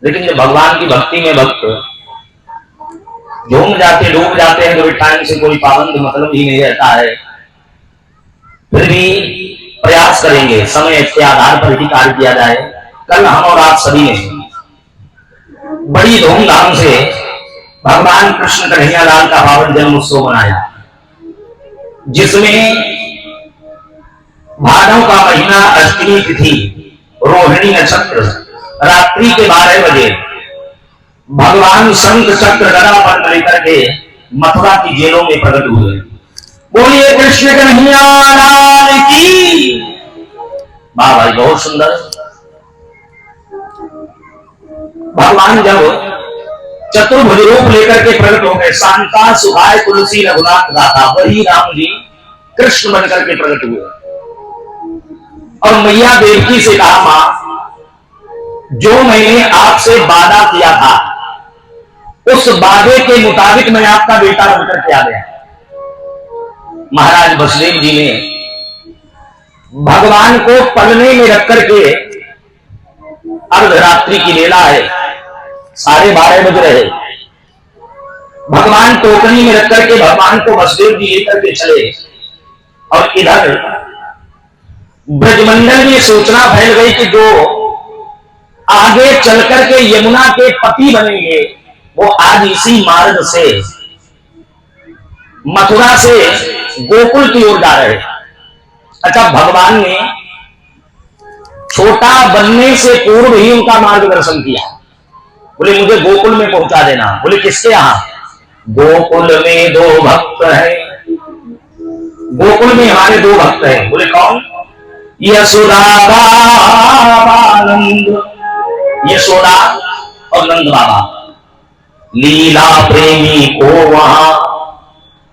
लेकिन जब भगवान की भक्ति में भक्त झूम जाते डूब जाते हैं तो टाइम से कोई पाबंद मतलब ही नहीं रहता है। फिर भी प्रयास करेंगे समय के आधार पर ही कार्य किया जाए। कल हम और आप सभी ने बड़ी धूमधाम से भगवान कृष्ण कन्हैया लाल का पावन जन्म उत्सव मनाया, जिसमें भादव का महीना, अष्टमी तिथि, रोहिणी नक्षत्र, रात्रि के 12 बजे भगवान शंख चक्र गदा पर लेकर के मथुरा की जेलों में प्रकट हुए। बोलिए कृष्ण कन्हैया लाल की। वाह भाई, बहुत सुंदर। भगवान जब चतुर्भुज रूप लेकर के प्रकट हो गए, शांता सुखाय तुलसी रघुनाथ दाता, वही राम जी कृष्ण बनकर के प्रकट हुए और मैया देवकी से कहा, मां जो मैंने आपसे वादा किया था उस वादे के मुताबिक मैं आपका बेटा बनकर के आ गया। महाराज वसुदेव जी ने भगवान को पलने में रख करके, अर्धरात्रि की बेला है, 12:30 बज रहे, भगवान टोकरी में रख करके भगवान को वसुदेव जी लेकर के चले और इधर ब्रजमंडल में सूचना फैल गई कि जो आगे चलकर के यमुना के पति बनेंगे वो आज इसी मार्ग से मथुरा से गोकुल की ओर जा रहे। अच्छा, भगवान ने छोटा बनने से पूर्व ही उनका मार्गदर्शन किया। बोले मुझे गोकुल में पहुंचा देना। बोले किसके यहां? गोकुल में 2 भक्त हैं, गोकुल में हमारे 2 भक्त हैं। बोले कौन? यशोदा नंद, यशोदा और नंद बाबा। लीला प्रेमी को वहां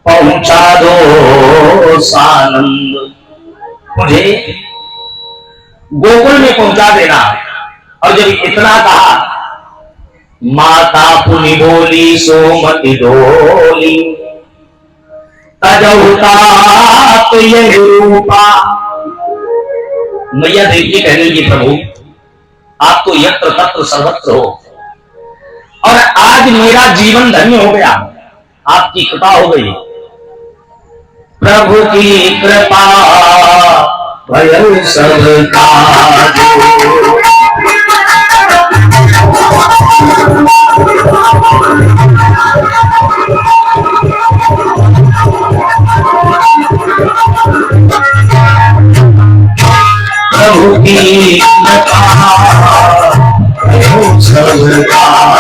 पहुंचा दो सानंद, मुझे गोकुल में पहुंचा देना। और जब इतना कहा, माता पुनि बोली सोमति डोली, तजहुता तो ये रूपा। मैया देवी कहने लगी, प्रभु आप तो यत्र तत्र सर्वत्र हो और आज मेरा जीवन धन्य हो गया, आपकी कृपा हो गई। प्रभु की कृपा भय सब काज, प्रभु की कृपा भय सब काज।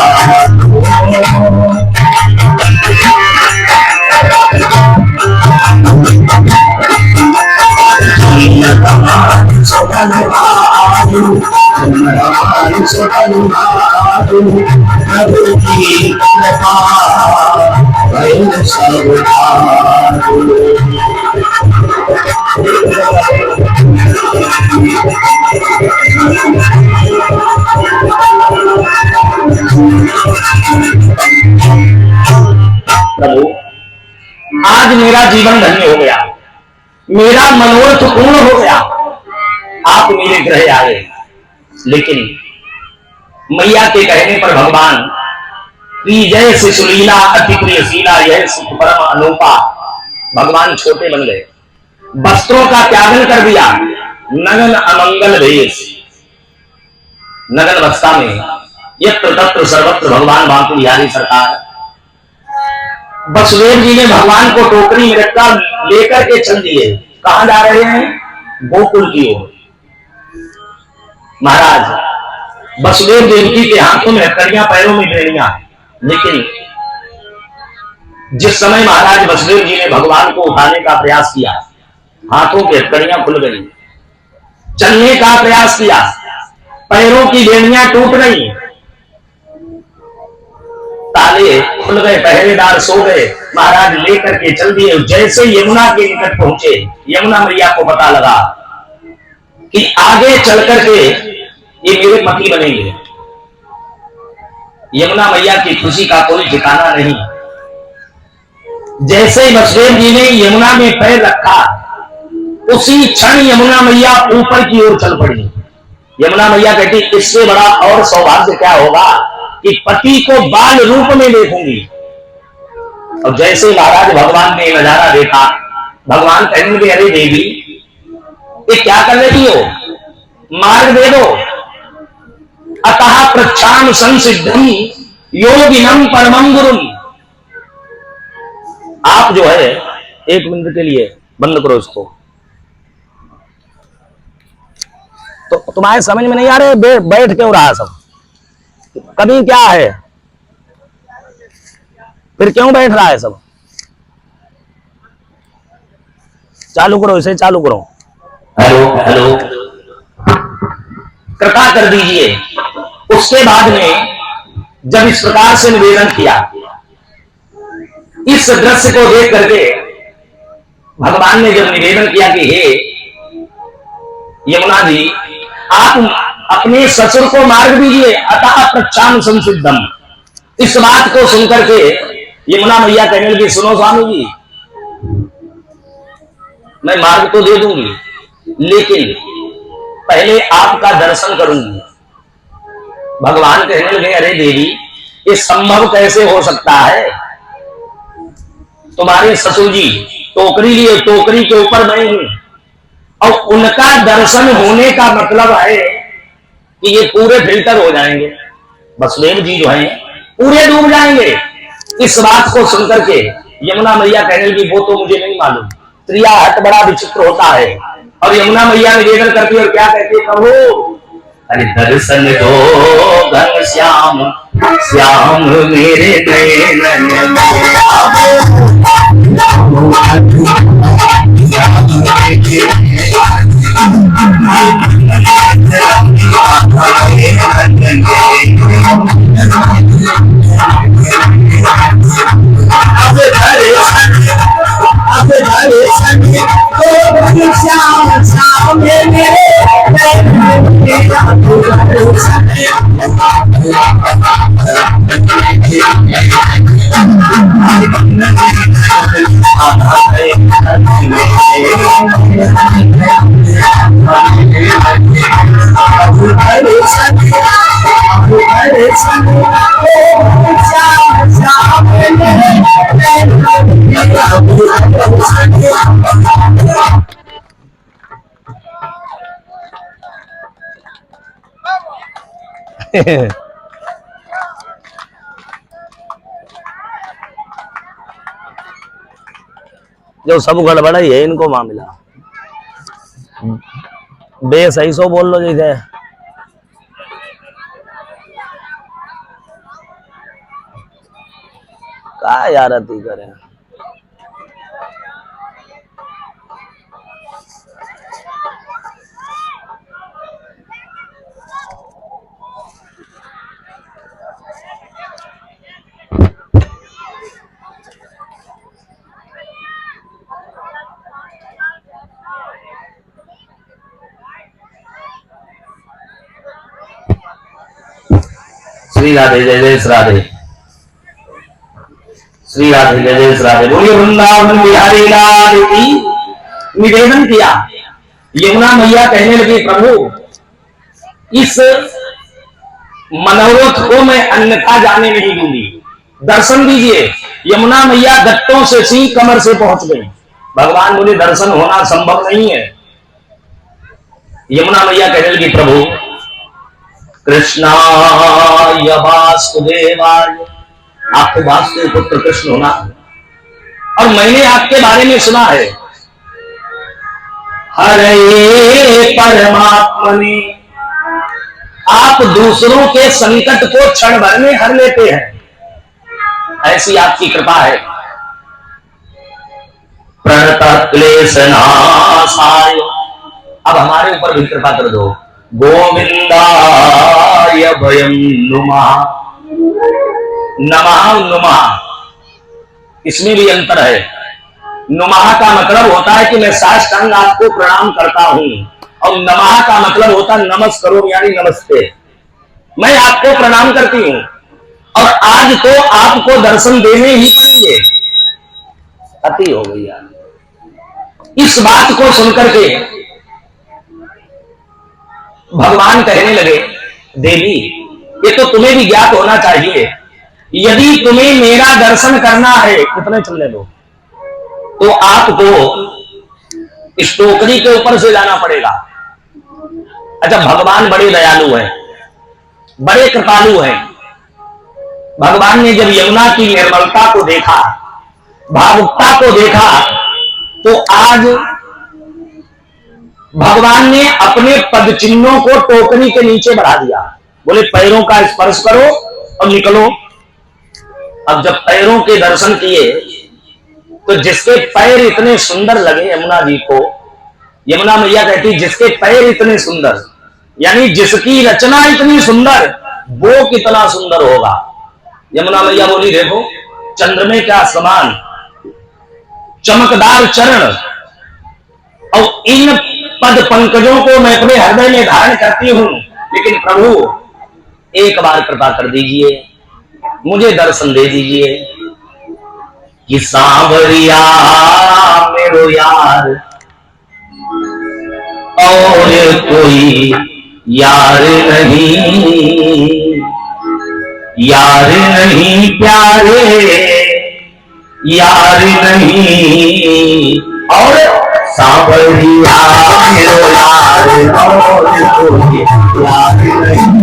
प्रभु आज मेरा जीवन धन्य हो गया, मेरा मनोरथ पूर्ण हो गया, आप मेरे गृह आए। लेकिन मैया के कहने पर भगवान की जय से सुलीला अति प्रियशीला, यह सुख परम अनूपा, भगवान छोटे बन गए, वस्त्रों का त्यागन कर दिया, नगन अमंगल भेष, नगन अवस्था में यत्र तत्र सर्वत्र भगवान बांकी बिहारी सरकार। वसुदेव जी ने भगवान को टोकरी में रखकर लेकर के चल दिए। कहां जा रहे हैं? गोकुल की ओर। महाराज वसुदेव देवकी के हाथों में हथकड़ियां, पैरों में बेड़ियां। लेकिन जिस समय महाराज वसुदेव जी ने भगवान को उठाने का प्रयास किया, हाथों की हथकड़ियां खुल गई, चलने का प्रयास किया, पैरों की बेड़ियां टूट गई, ताले खुल गए, पहरेदार सो गए। महाराज लेकर के चल दिए। जैसे यमुना के निकट पहुंचे, यमुना मैया को पता लगा कि आगे चलकर के ये मेरे पति बनेंगे। यमुना मैया की खुशी का कोई ठिकाना नहीं। जैसे वसुदेव जी ने यमुना में पैर रखा, उसी क्षण यमुना मैया ऊपर की ओर चल पड़ी। यमुना मैया कहती इससे बड़ा और सौभाग्य क्या होगा कि पति को बाल रूप में देखूंगी। और जैसे महाराज भगवान ने नजारा देखा, भगवान कहने लगे अरे देवी ये क्या कर रही हो, मार्ग दे दो। अतः प्रच्छाम संसिद्धम योगिनम परमं गुरुम। आप जो है 1 मिनट के लिए बंद करो इसको। तो तुम्हारे समझ में नहीं आ रहे बैठ क्यों रहा सब, कभी क्या है, फिर क्यों बैठ रहा है सब? चालू करो, इसे चालू करो। हेलो हेलो, कृपा कर दीजिए। उसके बाद में जब इस प्रकार से निवेदन किया, इस दृश्य को देख करके भगवान ने जब निवेदन किया कि हे यमुना जी आप अपने ससुर को मार्ग दीजिए, अतः प्रच्छाम संसिद्धम। इस बात को सुनकर के यमुना मैया कहने लगी सुनो स्वामी जी, मैं मार्ग तो दे दूंगी लेकिन पहले आपका दर्शन करूंगी। भगवान कहने लगे अरे देवी ये संभव कैसे हो सकता है, तुम्हारे ससुर जी टोकरी लिए, टोकरी के ऊपर मैं हूं और उनका दर्शन होने का मतलब है कि ये पूरे फिल्टर हो जाएंगे, वसुदेव जी जो हैं पूरे डूब जाएंगे। इस बात को सुनकर के यमुना मैया कहने लगी वो तो मुझे नहीं मालूम, त्रिया हट बड़ा विचित्र होता है। और यमुना मैया निवेदन करती है और क्या कहती है प्रभु अरे दर्शन दो घन श्याम श्याम मेरे नयन जो सब गड़बड़ है इनको मामला, बे सही सो बोल लो जैसे का यार अति करें। श्री राधे जय जय राधे, श्री राधे जय जय राधे, बोलिए वृंदावन बिहारी लाल की। निवेदन किया, यमुना मैया कहने लगी प्रभु इस मनोरथ को मैं अन्यथा जाने नहीं दूंगी, दर्शन दीजिए। यमुना मैया गट्टों से सी कमर से पहुंच गई। भगवान बोले दर्शन होना संभव नहीं है। यमुना मैया कहने लगी प्रभु कृष्णाय वासुदेवाय, आपको वासुदेव पुत्र कृष्ण होना, और मैंने आपके बारे में सुना है हरे परमात्मने, आप दूसरों के संकट को क्षण भर में हर लेते हैं, ऐसी आपकी कृपा है। प्रणत क्लेश नाशाय, अब हमारे ऊपर भी कृपा कर दो। गोविंदाय भयं नुमः, नमः नुमः इसमें भी अंतर है। नुमः का मतलब होता है कि मैं साष्टांग आपको प्रणाम करता हूं, और नमः का मतलब होता है नमस्करो यानी नमस्ते, मैं आपको प्रणाम करती हूं और आज तो आपको दर्शन देने ही पड़ेंगे। अति हो गई यार। इस बात को सुनकर के भगवान कहने लगे, देवी ये तो तुम्हें भी ज्ञात होना चाहिए, यदि तुम्हें मेरा दर्शन करना है, कितने चलने दो, तो आपको इस टोकरी के ऊपर से जाना पड़ेगा। अच्छा, भगवान बड़े दयालु हैं, बड़े कृपालु हैं। भगवान ने जब यमुना की निर्मलता को देखा, भावुकता को देखा, तो आज भगवान ने अपने पद चिन्हों को टोकरी के नीचे बढ़ा दिया। बोले पैरों का स्पर्श करो और निकलो। अब जब पैरों के दर्शन किए तो जिसके पैर इतने सुंदर लगे यमुना जी को, यमुना मैया कहती जिसके पैर इतने सुंदर, यानी जिसकी रचना इतनी सुंदर, वो कितना सुंदर होगा। यमुना मैया बोली देखो चंद्र में क्या समान चमकदार चरण, और इन पद पंकजों को मैं अपने हृदय में धारण करती हूं, लेकिन प्रभु एक बार कृपा कर दीजिए, मुझे दर्शन दे दीजिए। कि सांवरिया मेरो यार और कोई यार नहीं, यार नहीं प्यारे, यार नहीं, और सांवरिया मेरो यार और कोई यार नहीं।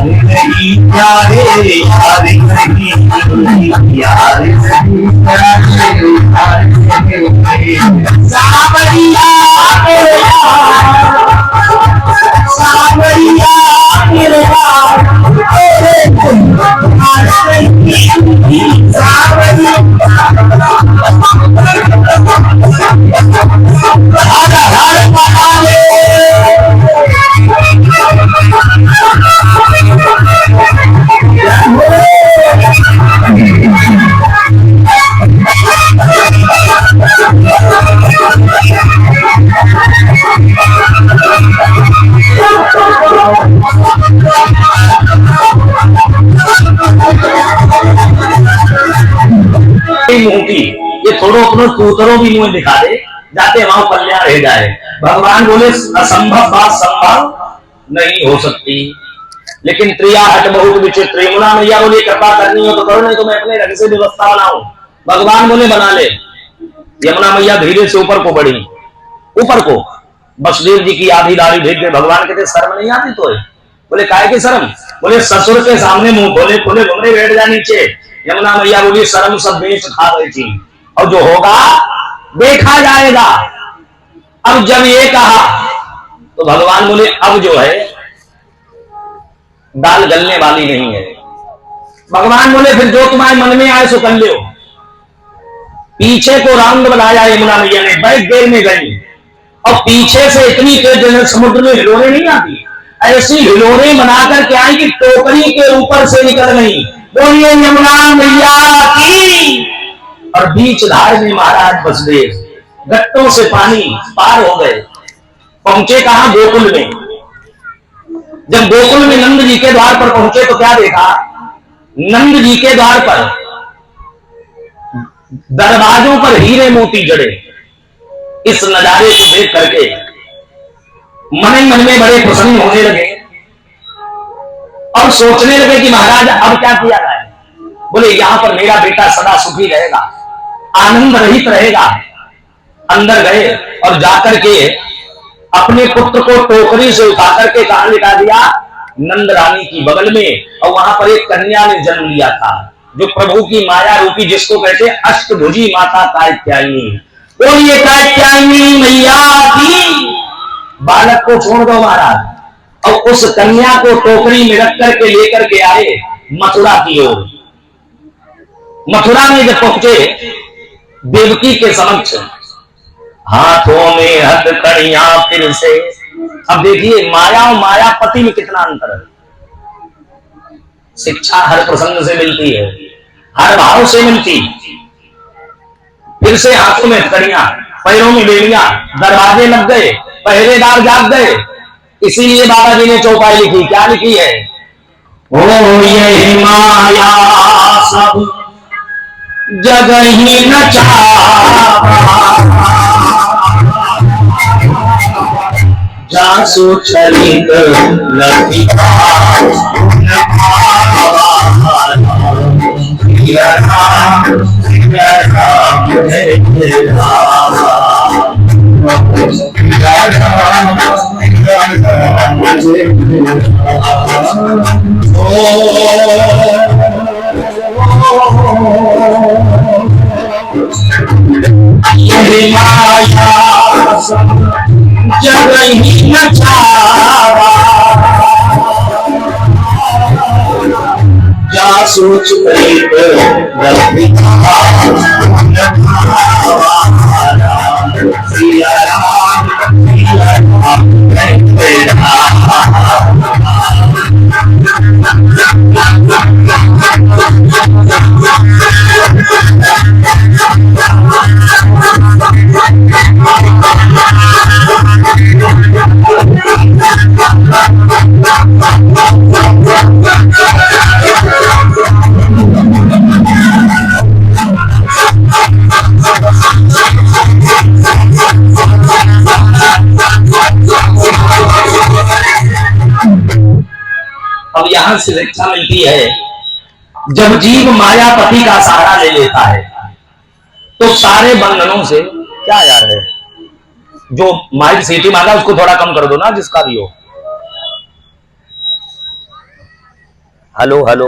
यार नहीं प्यारे, यार नहीं, यार नहीं प्यारे, यार नहीं, सांवरिया मेरो यार, सांवरिया मेरो यार, ये थोड़ो अपने कूतरों भी मुंह दिखा दे, जाते वहां कल्याण रह जाए। भगवान बोले असंभव बात संभव नहीं हो सकती, लेकिन त्रिया हट बहुत विचित्र। यमुना मैया बोली कृपा करनी हो तो करो, नहीं तो मैं अपने रंग से व्यवस्था बनाऊं। भगवान बोले बना ले। यमुना मैया धीरे से ऊपर को बढ़ी, ऊपर को वसुदेव जी की आधी दाढ़ी भेज दे। भगवान कहते शर्म नहीं आती तो है? बोले काहे की शर्म? बोले ससुर के सामने मुंह खोले खोले घुमरे बैठ जा नीचे। यमुना मैया बोली शर्म सब बेच खा गई थी, और जो होगा देखा जाएगा। अब जब ये कहा तो भगवान बोले अब जो है दाल गलने वाली नहीं है। भगवान बोले फिर जो तुम्हारे मन में आए सो कर लो। पीछे को राउंड बनाया यमुना मैया ने, बैक गेयर में गई, और पीछे से इतनी तेज समुद्र में हिलोरें नहीं आती, ऐसी हिलोरें बनाकर के आई कि टोकरी के ऊपर से निकल गई। बोलिए यमुना मैया की। और बीच धार में महाराज वसुदेव गट्टों से पानी पार हो गए, पहुंचे कहां? गोकुल में। जब गोकुल में नंद जी के द्वार पर पहुंचे तो क्या देखा? नंद जी के द्वार पर दरवाजों पर हीरे मोती जड़े। इस नजारे को देख करके मन ही मन में बड़े प्रसन्न होने लगे और सोचने लगे कि महाराज अब क्या किया जाए। बोले यहां पर मेरा बेटा सदा सुखी रहेगा, आनंद रहित रहेगा। अंदर गए और जाकर के अपने पुत्र को टोकरी से उठा करके कहां लिटा दिया? नंद रानी की बगल में। और वहां पर एक कन्या ने जन्म लिया था, जो प्रभु की माया रूपी, जिसको कहते अष्टभुजी माता कात्यायनी। बोलिए कात्यायनी मैया की। बालक को छोड़ दो महाराज, और उस कन्या को टोकरी में रख करके लेकर के आए मथुरा की ओर। मथुरा में जब पहुंचे देवकी के समक्ष, हाथों में हथकड़ियां फिर से। अब देखिए माया और मायापति में कितना अंतर है। शिक्षा हर प्रसंग से मिलती है, हर भाव से मिलती। फिर से हाथों में हथकड़ियां, पैरों में बेड़ियां, दरवाजे लग गए, पहरेदार जाग गए। इसीलिए बाबा जी ने चौपाई लिखी। क्या लिखी है? ओ ये माया सब जग ही नचावा, जासु चलित लखी माया जग ही नचावा, जा सोच अब यहां से शिक्षा मिलती है, जब जीव मायापति का सहारा ले लेता है तो सारे बंधनों से क्या यार है। जो माइक सीटी मांगा उसको थोड़ा कम कर दो ना, जिसका भी हो। हेलो हेलो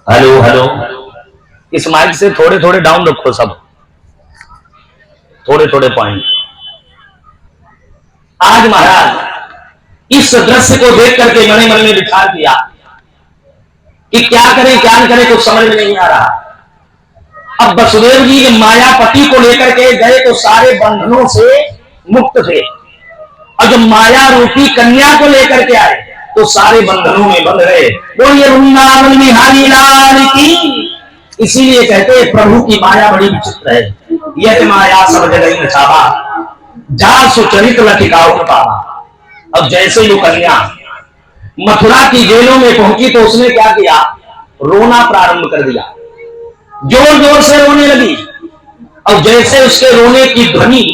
हेलो हेलो, इस माइक से थोड़े थोड़े डाउन रखो, सब थोड़े थोड़े पॉइंट। आज महाराज इस दृश्य को देख करके मन मन में विचार किया कि क्या करें क्या न करें, कुछ समझ में नहीं आ रहा। अब वसुदेव जी मायापति को लेकर के गए तो सारे बंधनों से मुक्त थे, और जब माया रूपी कन्या को लेकर के आए तो सारे बंधनों में बंध गए। बोलिए वृंदावन बिहारी लाल की। इसीलिए कहते हैं प्रभु की माया बड़ी विचित्र है। यह माया सब जगह नचावा, जा सुचरित लटिकाओ पावा। अब जैसे वो कन्या मथुरा की जेलों में पहुंची तो उसने क्या किया? रोना प्रारंभ कर दिया, जोर जोर से रोने लगी। और जैसे उसके रोने की ध्वनि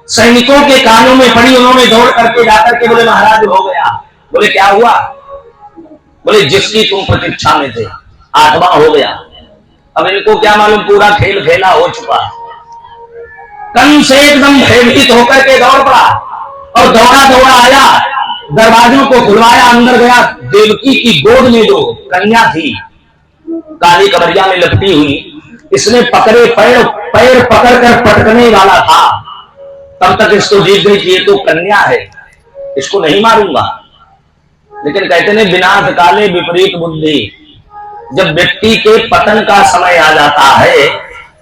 सैनिकों के कानों में पड़ी, उन्होंने दौड़ करके जाकर के बोले महाराज हो गया। बोले क्या हुआ? बोले जिसकी तुम प्रतीक्षा में थे 8वां हो गया। अब इनको क्या मालूम, पूरा खेल खेला हो चुका। कंस एकदम भयभीत होकर के दौड़ पड़ा और दौड़ा दौड़ा आया, दरवाजों को खुलवाया, अंदर गया। देवकी की गोद में जो कन्या थी काली कबरिया में लपटी हुई, इसने पकड़े पैर पैर पकड़कर पटकने वाला था। तब तक इसको जीत गई कि ये तो कन्या है, इसको नहीं मारूंगा। लेकिन कहते ने विनाश काले विपरीत बुद्धि। जब व्यक्ति के पतन का समय आ जाता है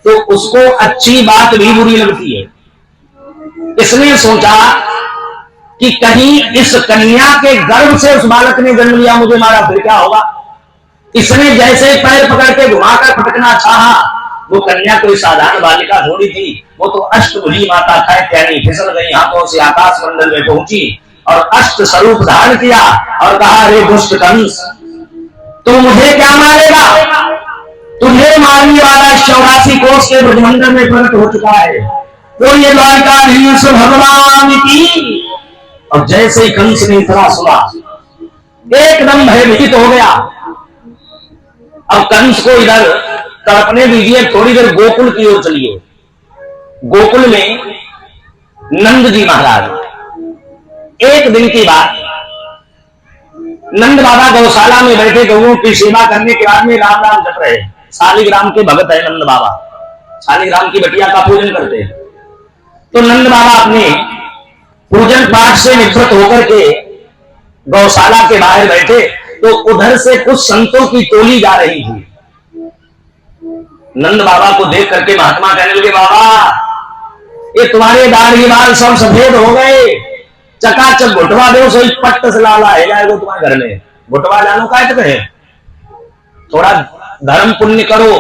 तो उसको अच्छी बात भी बुरी लगती है। इसने सोचा कि कहीं इस कन्या के गर्भ से उस बालक ने जन्म लिया, मुझे मारा फिर क्या होगा। इसने जैसे पैर पकड़ के घुमाकर फटकना चाहा, वो कन्या कोई साधारण बालिका थोड़ी थी, वो तो अष्टभुजी माता कात्यायनी फिसल गई, हाथों से आकाश मंडल में पहुंची और अष्ट स्वरूप धारण किया और कहा, रे दुष्ट कंस, तू मुझे क्या मारेगा? तुझे मारने वाला 84 कोस के ब्रह्मांड में प्रकट हो चुका है। तो ये द्वारकाधीश भगवान की। और जैसे ही कंस ने इतना सुना एकदम भयभीत हो गया। अब कंस को इधर तड़पने दीजिए, थोड़ी देर गोकुल की ओर चलिए। गोकुल में नंद जी महाराज, एक दिन की बात, नंद बाबा गौशाला में बैठे गौओं की सेवा करने के बाद में राम राम जप रहे। शालिग्राम के भगत है नंद बाबा, शालिग्राम की बटिया का पूजन करते हैं। तो नंद बाबा अपने पूजन पाठ से निवृत्त होकर के गौशाला के बाहर बैठे तो उधर से कुछ संतों की टोली जा रही थी। नंद बाबा को देख करके महात्मा कहने लगे, बाबा ये तुम्हारे दाढ़ी बाल सब सफेद हो गए, चकाचक घुटवा दो, सही पट्ट से लाला है जाएगा तुम्हारे घर में। घुटवा जानो का है, थोड़ा धर्म पुण्य करो,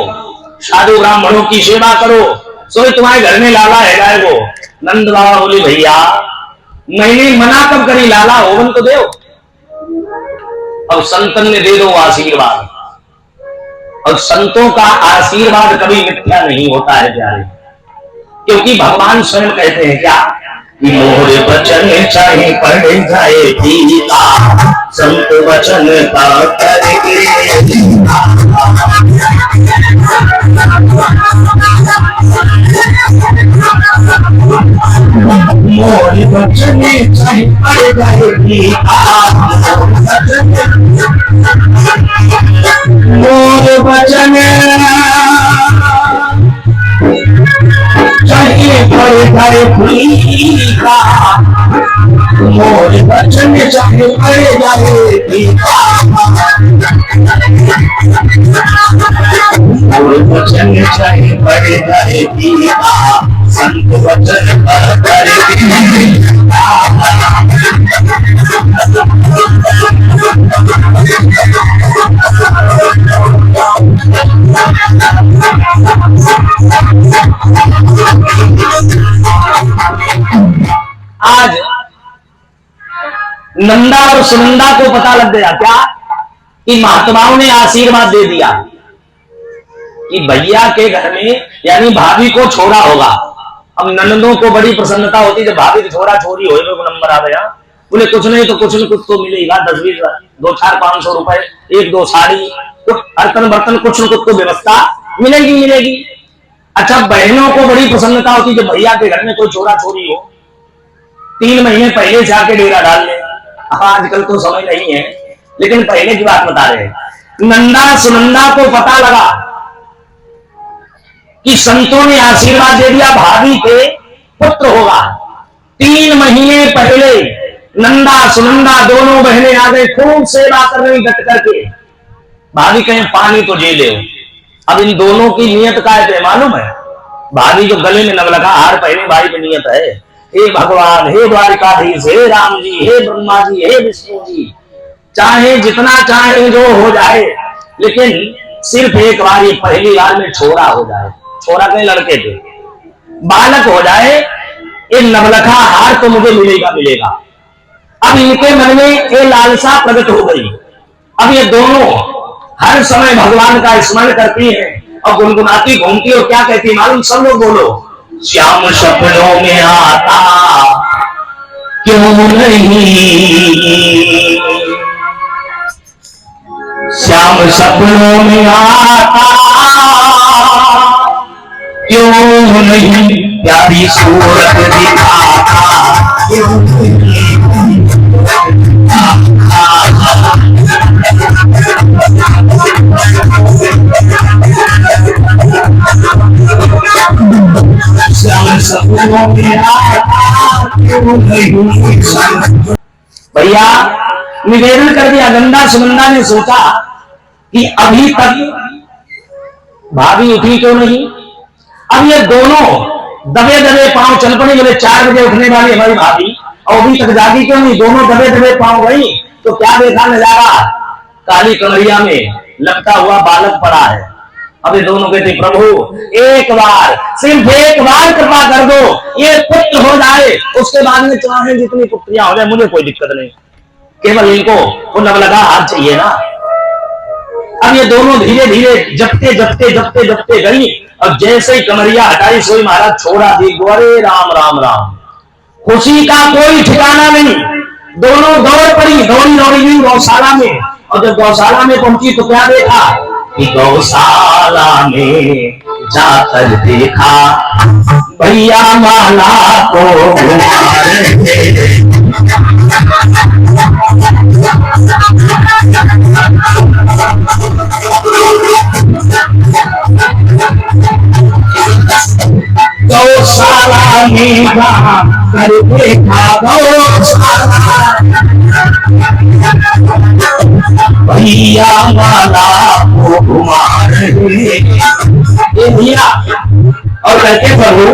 साधु ब्राह्मणों की सेवा करो, सो तुम्हारे घर में लाला है जाएगो। नंद बाबा बोले भैया मैंने मना कब करी, लाला होवन तो दो। अब संतन ने दे दो आशीर्वाद। और संतों का आशीर्वाद कभी मिथ्या नहीं होता है प्यारे, क्योंकि भगवान स्वयं कहते हैं क्या कि मोर वचन चाहे पढ़ जाए गीता, संत वचन का करके मोर वचन चाहे पढ़ जाए गीता, मोर वचन चाहे पढ़ जाए गीता, मोर वचन चाहे पढ़ जाए गीता, मोर वचन चाहे पढ़ जाए गीता, संत वचन पर करके आज नंदा और सुनंदा को पता लग गया क्या कि महात्माओं ने आशीर्वाद दे दिया कि भैया के घर में यानी भाभी को छोरा होगा। अब ननदों को बड़ी प्रसन्नता होती जब भाभी को छोरा छोरी हो नंबर आ गया, बोले कुछ नहीं तो कुछ न कुछ तो मिलेगा, 10-20 2-4-500 रुपए, 1-2 साड़ी, बर्तन बर्तन कुछ न कुछ तो व्यवस्था मिलेगी। अच्छा बहनों को बड़ी प्रसन्नता होती जब भैया के घर में कोई छोरा छोरी हो, 3 महीने पहले जाके डेरा डाल ले। आजकल तो समय नहीं है, लेकिन पहले की बात बता रहे हैं। नंदा सुनंदा को पता लगा कि संतों ने आशीर्वाद दे दिया भाभी के पुत्र होगा। 3 महीने पहले नंदा सुनंदा दोनों बहनें आ गई, खूब सेवा कर रही डट करके। भाभी कहें पानी तो जे ले। अब इन दोनों की नियत का है मालूम है? भाभी जो गले में नवलखा हार पहने भाई की नियत है, हे भगवान, हे द्वारिकाधीश, हे राम जी, हे ब्रह्मा जी, हे विष्णु जी, चाहे जितना चाहे जो हो जाए, लेकिन सिर्फ एक बार ये पहली बार में छोरा हो जाए। छोरा कहीं लड़के थे, बालक हो जाए, ये नवलखा हार तो मुझे मिलेगा। अब इनके मन में ये लालसा प्रकट हो गई। अब ये दोनों हर समय भगवान का स्मरण करती हैं और गुनगुनाती घूमती और क्या कहती मालूम? सब लोग बोलो, श्याम सपनों में आता क्यों नहीं, श्याम सपनों में आता क्यों नहीं, प्यारी सूरत दिखाता क्यों नहीं। भैया निवेदन कर दिया। नंदा सुनंदा ने सोचा कि अभी तक भाभी उठी क्यों नहीं। अब ये दोनों दबे दबे पांव चल पड़े, बोले 4 बजे उठने वाली हमारी भाभी और अभी तक जागी क्यों नहीं। दोनों दबे दबे पांव गई तो क्या देखा नजारा, काली कमरिया में लपटा हुआ बालक पड़ा है। अब ये दोनों कहते प्रभु एक बार, सिर्फ एक बार कृपा कर दो, ये पुत्र हो जाए, उसके बाद में चाहे जितनी पुत्रियां हो जाए मुझे कोई दिक्कत नहीं, केवल इनको वो नवलखा हाथ चाहिए ना। अब ये दोनों धीरे धीरे जपते गई। अब जैसे ही कमरिया हटाई सोई महाराज छोड़ा दी। अरे राम राम राम, खुशी का कोई ठिकाना नहीं। दोनों दौड़ पड़ी, दौड़ी गई गौशाला में। और जब गौशाला में पहुंची तो क्या देखा कि गौशाला में जाकर देखा भैया माला को घुमा रहे। गौशाला में जाकर देखा गौशाला भैया माला को घुमा रहे। भैया और कहते प्रभु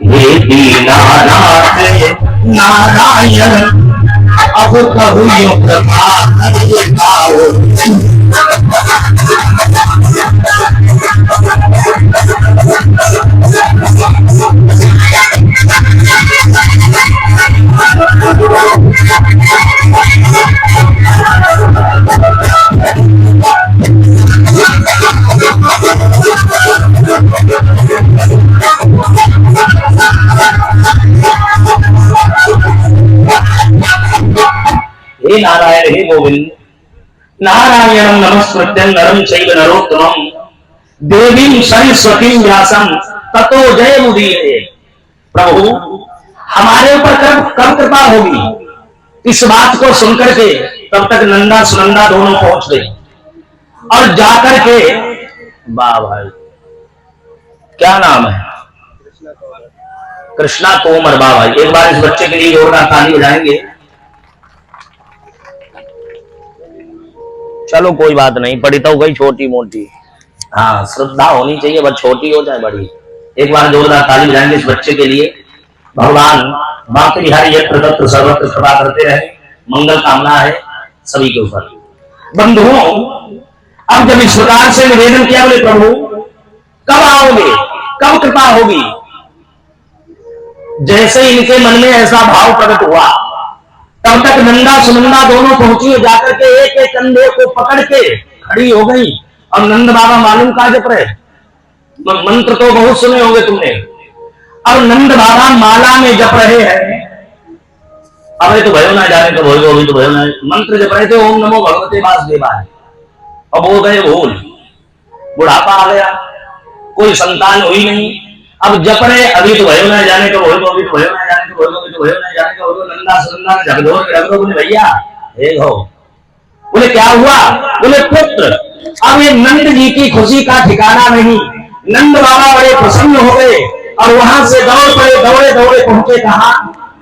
हे दीनानाथ नारायण अब कहू कृपा हे नारायण हे गोविंद, नारायणं नमस्कृत्यं नरं चैव नरोत्तमं देवीं सरस्वतीं व्यासं ततो जयमुदीरये। प्रभु हमारे ऊपर कब कृपा होगी? इस बात को सुनकर के तब तक नंदा सुनंदा दोनों पहुंच गए और जाकर के, वाह भाई क्या नाम है? कृष्णा तोमर। वाह भाई, एक बार इस बच्चे के लिए जोरदार ताली बजाएंगे। चलो कोई बात नहीं, पढ़ी तो गई छोटी मोटी, हाँ श्रद्धा होनी चाहिए, बस छोटी हो चाहे बड़ी। एक बार जोरदार ताली बजाएंगे इस बच्चे के लिए। भगवान बांके बिहारी यत्र तत्र सर्वत्र कृपा करते रहे, मंगल कामना है सभी के ऊपर। बंधुओं, अब जब इस प्रकार से निवेदन किया, बोले प्रभु कब आओगे, कब कृपा होगी? जैसे इनके मन में ऐसा भाव प्रकट हुआ, तब तक नंदा सुनंदा दोनों पहुंची, जाकर के एक एक कंधे को पकड़ के खड़ी हो गई। और नंद बाबा मालूम का जप रहे, मंत्र तो बहुत सुने होंगे तुमने, और नंद बाबा माला में जप रहे हैं। अब तो भयो ना जाने तो भयो, अभी तो भयो ना, मंत्र जप रहे थे ओम नमो भगवते वासुदेवाय। अब हो गए भूल, बुढ़ापा आ गया, कोई संतान हुई नहीं, अब जप रहे अभी तो भयो ना जाने तो भयो, अभी तो भयो ना जाने तो भयो, अभी तो भयो ना जाने तो भयो। नंदा सुनंदा ने झकझोर के रख दो। बोले भैया हे हो, बोले क्या हुआ? बोले पुत्र, अब ये नंद जी की खुशी का ठिकाना नहीं। नंद बाबा बड़े प्रसन्न हो गए और वहां से दौड़ पड़े, दौड़े दौड़े पहुंचे कहा?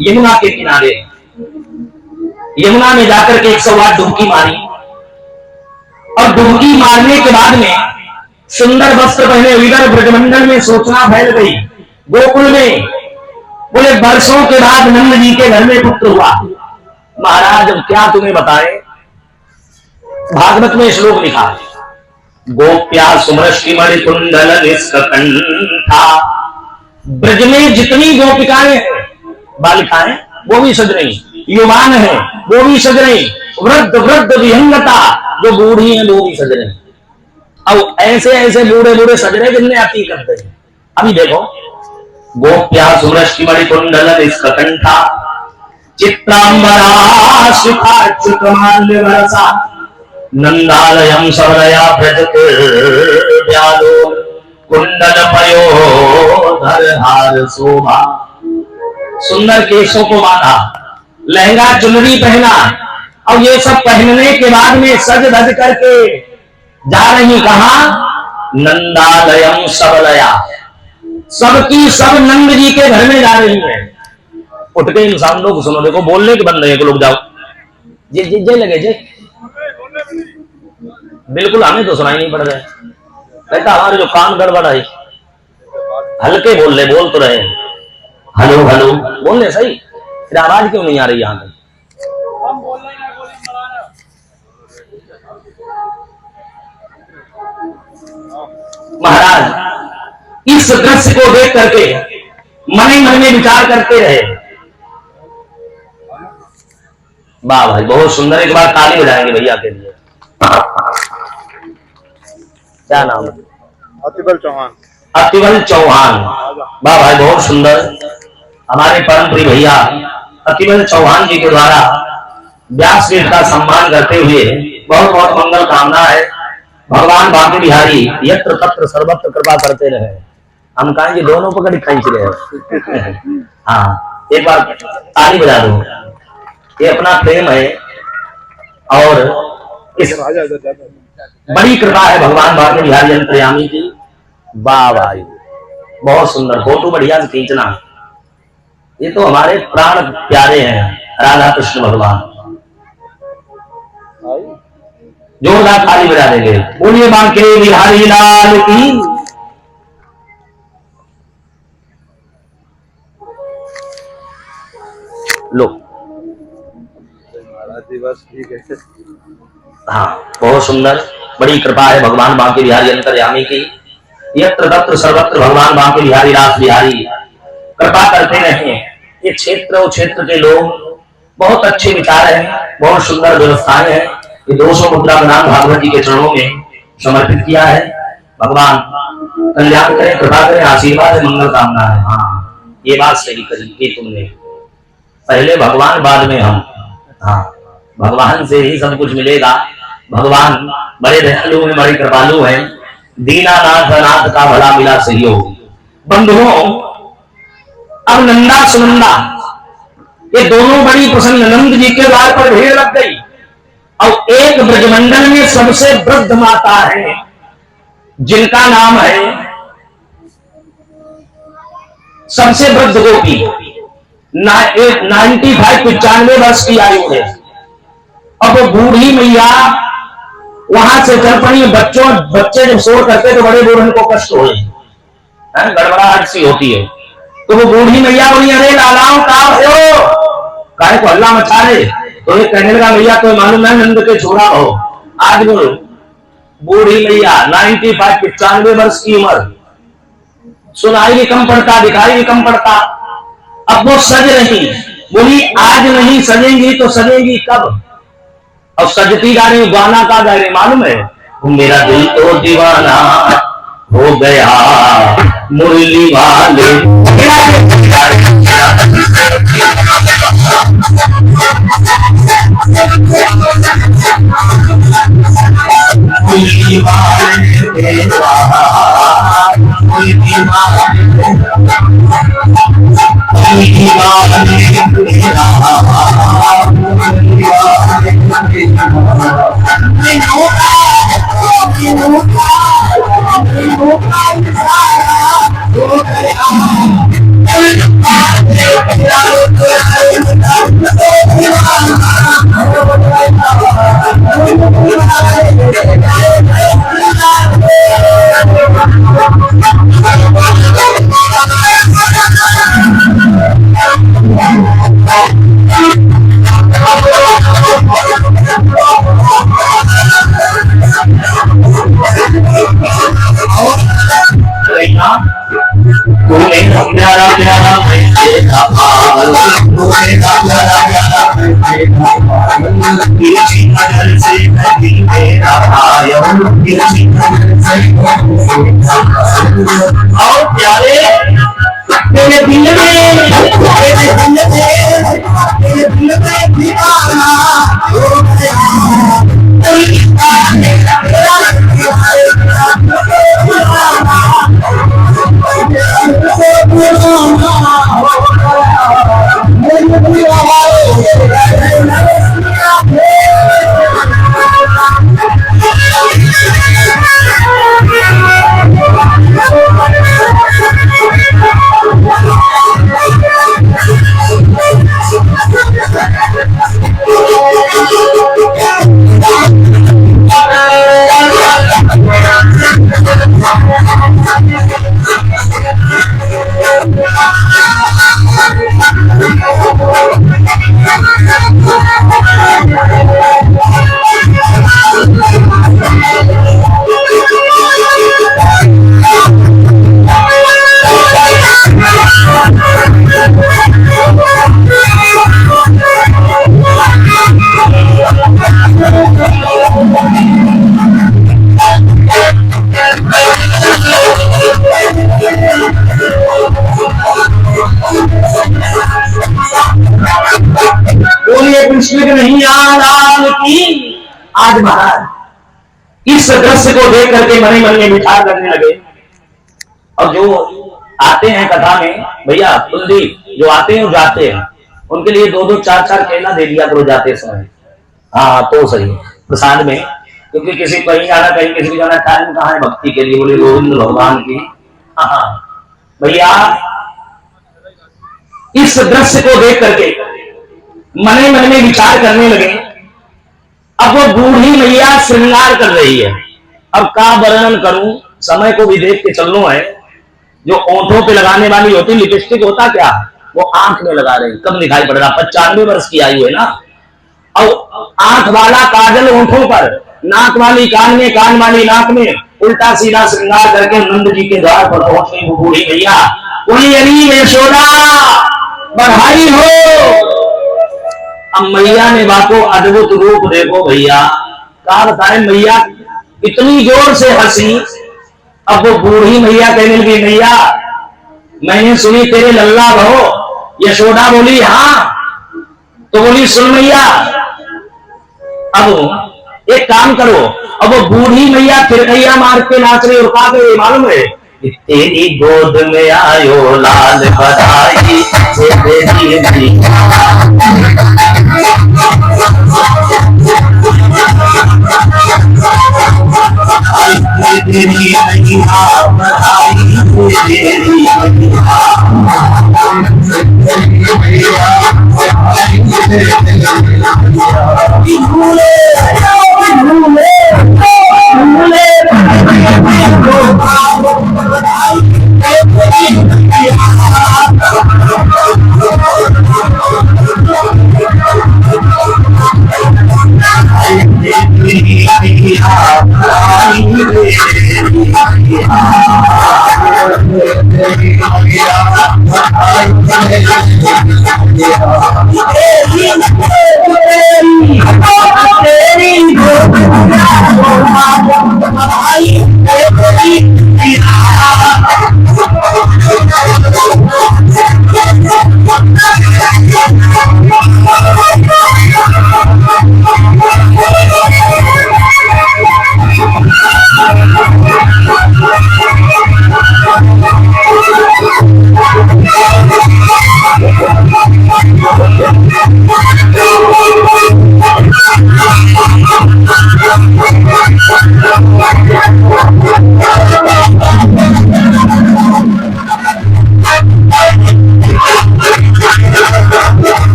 यमुना के किनारे। यमुना में जाकर के 108 डुबकी मारी और डुबकी मारने के बाद में सुंदर वस्त्र पहने विदर ब्रजमंडल में सूचना फैल गई गोकुल में। बोले वर्षों के बाद नंद जी के घर में पुत्र हुआ। महाराज अब क्या तुम्हें बताए, भागवत में श्लोक लिखा, गोप्या सुमृष्टि मणि कुंडल निष्कंठा। ब्रज में जितनी गोपिकाएं बालिकाएं वो भी सज रही, युवान है वो भी सज रही, वृद्ध वृद्ध विहंगता जो बूढ़ी है वो भी सज रही। अब ऐसे ऐसे बूढ़े बूढ़े सज रहे जिनने अति करते हैं। अभी देखो, गोप्या सुमृष्टि मणि कुंडल निष्कंठा चित्रांबरा सुखाच्युतमाल्यवरसा नंदालयं सबलया व्रजते व्यालो कुंडल पयोधर हार शोभा। सुंदर केशों को बांधा, लहंगा चुनरी पहना, और ये सब पहनने के बाद में सज धज करके जा रही कहा? नंदालयं सबलया, सबकी सब नंद जी के घर में जा रही है। उठ के इंसान लोग सुनो, देखो बोलने के बंद है, लोग जाओ जे जे जे लगे जे, बिल्कुल हमें तो सुनाई नहीं पड़ रहा है। कहता हमारे जो कान गड़बड़ है, हल्के बोल ले, बोल तो रहे, हेलो हेलो बोल ले सही, फिर आवाज क्यों नहीं आ रही यहाँ पे? महाराज इस दृश्य को देख करके मन ही मन में विचार करते रहे। वाह भाई बहुत सुंदर, एक बार ताली बजाएंगे भैया के लिए। क्या नाम है? अतिबल चौहान। अतिबल चौहान, वाह भाई बहुत सुंदर। हमारे परम प्रिय भैया अतिबल चौहान जी के द्वारा व्यासपीठ का सम्मान करते हुए बहुत बहुत मंगल कामना है। भगवान बांके बिहारी यत्र तत्र सर्वत्र कृपा करते रहे। हम कहेंगे दोनों पकड़ खींच रहे हैं। हाँ एक बार ताली बजा दो, ये अपना प्रेम है और इस बड़ी कृपा है भगवान बांके बिहारी अंतर्यामी की। वाह भाई बहुत सुंदर, फोटो बढ़िया से खींचना। ये तो हमारे प्राण प्यारे हैं राधा कृष्ण भगवान। जोरदार ताली बजा देंगे, बोलिए बांके बिहारी लाल की। लो बस ठीक है। हाँ बहुत सुंदर, बड़ी कृपा है भगवान बांके बिहारी अंतर्यामी की। यत्र तत्र सर्वत्र भगवान बांके बिहारी रास बिहारी कृपा करते रहे। ये क्षेत्र और क्षेत्र के लोग बहुत अच्छे विचार हैं, बहुत सुंदर व्यवस्थाएं हैं। ये 200 मुद्रा प्रदान भागवत जी के चरणों में समर्पित किया है। भगवान कल्याण करें, कृपा करें, आशीर्वाद है, मंगल कामना है। हाँ ये बात सही करी कि तुमने, पहले भगवान बाद में हम। हाँ भगवान से ही सब कुछ मिलेगा। भगवान बड़े दयालु हैं, बड़े कृपालु हैं। दीनानाथ अनाथ का भला मिला सहयोग। बंधुओं, अब नंदा सुनंदा ये दोनों बड़ी प्रसन्न। नंद जी के द्वार पर भीड़ लग गई और एक ब्रजमंडल में सबसे वृद्ध माता है जिनका नाम है, सबसे वृद्ध गोपी, 95 वर्ष की आयु है। अब वो बूढ़ी मैया वहां से चल पड़ी। बच्चे जब शोर करते तो बड़े बूढ़े को कष्ट हो, गड़बड़ाहट सी होती है। तो वो बूढ़ी मैया बोली, अरे लालाओं का हो, काहे को हल्ला मचा रहे? तो ये कहने लगा, भैया तो मालूम है नंद के छोड़ा हो। आज बोलो, बूढ़ी मैया 95 वर्ष की उम्र, सुनाई भी कम पड़ता, दिखाई भी कम पड़ता। अब वो सज रही, बोली आज नहीं सजेंगी तो सजेंगी कब? अब सजती जा रही, गाना का गा रही मालूम है, मेरा दिल तो दीवाना हो गया मुरली वाले। मुरली वाले प्यारा प्यारा से मेरा आया और प्यारे तेरे दिल में दीवाना हो गया। कृष्ण नहीं लाल की। आज महाराज इस दृश्य को देख करके मन ही मन में विचार करने लगे। और जो आते हैं कथा में, भैया कुलदीप जो आते हैं जाते हैं, उनके लिए 2-2 4-4 केला दे दिया करो जाते समय। हाँ तो सही प्रसाद में, क्योंकि किसी को कहीं जाना, कहीं किसी को जाना, टाइम कहाँ है भक्ति के लिए, बोले गोविंद भगवान की। हाँ भैया इस दृश्य को देख करके मन ही मन में विचार करने लगे। अब वो बूढ़ी मैया श्रृंगार कर रही है। अब का वर्णन करूं, समय को भी देख के चलना है। जो ओंठों पे लगाने वाली होती लिपस्टिक होता क्या, वो आंख में लगा रही, कब दिखाई पड़ रहा। 95 वर्ष की आयु है ना। और आंख वाला काजल ओंठों पर, नाक वाली कान में, कान वाली नाक में, उल्टा सीधा श्रृंगार करके नंद जी के द्वार पर पहुंच गई वो बूढ़ी मैया। बोली अली यशोदा बधाई हो। अब मैया ने बाको अद्भुत रूप देखो भैया, क्या बताए, मैया इतनी जोर से हंसी। अब वो बूढ़ी मैया कहने लगी, मैया मैंने सुनी तेरे लल्ला बहो। यशोदा बोली हाँ। तो बोली सुन मैया, अब एक काम करो, अब वो बूढ़ी मैया थिरकैया मार के नाच रही और कहा गए मालूम है, तेरी गोद में आयो लाल बधाई तेरी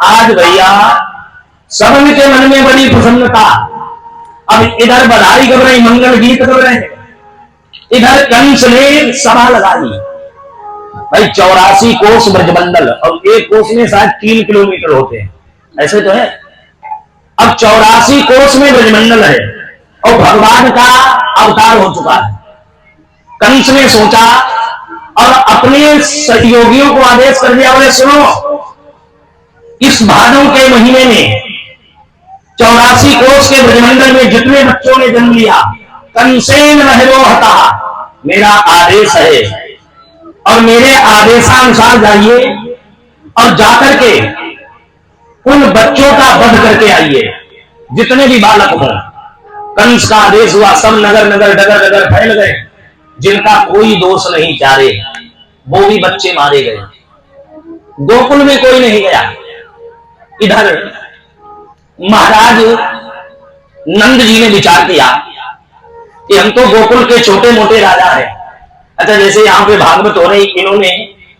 आज भैया सबन के मन में बड़ी प्रसन्नता। अब इधर बधाई कर रहे, मंगल गीत कर रहे हैं, इधर कंस ने सभा लगा दी। भाई 84 कोस ब्रजमंडल और एक कोस में शायद 3 किलोमीटर होते हैं, ऐसे तो है। अब 84 कोस में ब्रजमंडल है और भगवान का अवतार हो चुका है। कंस ने सोचा और अपने सहयोगियों को आदेश कर दिया, बोले सुनो, इस भादों के महीने में 84 कोस के ब्रजमंडल में जितने बच्चों ने जन्म लिया, कंसेन रहरो हता, मेरा आदेश है और मेरे आदेशानुसार जाइए और जाकर के उन बच्चों का वध करके आइए, जितने भी बालक हों। कंस का आदेश हुआ, सब नगर नगर डगर डगर फैल गए, जिनका कोई दोष नहीं चारे वो भी बच्चे मारे गए। गोकुल में कोई नहीं गया। इधर महाराज नंद जी ने विचार किया कि हम तो गोकुल के छोटे मोटे राजा हैं। अच्छा, जैसे यहाँ पे भागवत हो रही, इन्होंने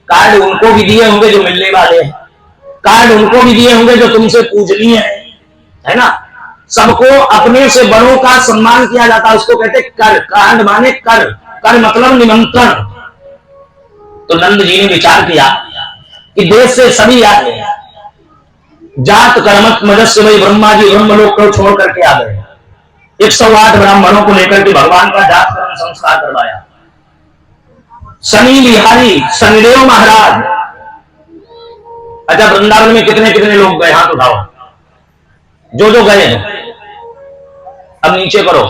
कार्ड उनको भी दिए होंगे जो मिलने वाले हैं, कार्ड उनको भी दिए होंगे जो तुमसे पूजनीय है ना। सबको अपने से बड़ों का सम्मान किया जाता है, उसको कहते कर। कार्ड माने कर, कर मतलब निमंत्रण। तो नंद जी ने विचार किया कि देश से सभी आए, जात कर्मत मजस्य वही ब्रह्मा जी ब्रह्मलोक को छोड़ करके आ गए। 108 ब्राह्मणों को लेकर के भगवान का जात कर्म संस्कार करवाया। शनि बिहारी शनिदेव महाराज, अच्छा वृंदावन में कितने कितने लोग गए, हाथ उठाओ जो जो गए हैं। अब नीचे करो।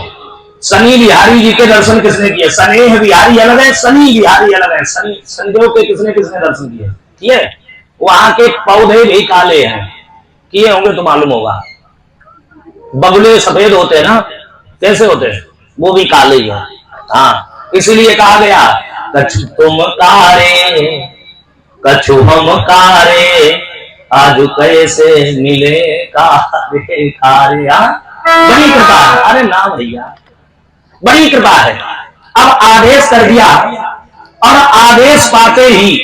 शनि बिहारी जी के दर्शन किसने किए? शनेह बिहारी अलग है, शनि बिहारी अलग है। शनि शनिदेव के किसने किसने दर्शन किए? ठीक है, वहां के पौधे भी काले हैं, किए होंगे तो मालूम होगा। बगुले सफेद होते हैं ना, कैसे होते हैं? वो भी काले ही है। हाँ, इसीलिए कहा गया कछु तुम कारे कछु हम कारे, आज कैसे मिले कारे खारे। बड़ी कृपा है, अरे ना भैया बड़ी कृपा है। अब आदेश कर दिया और आदेश पाते ही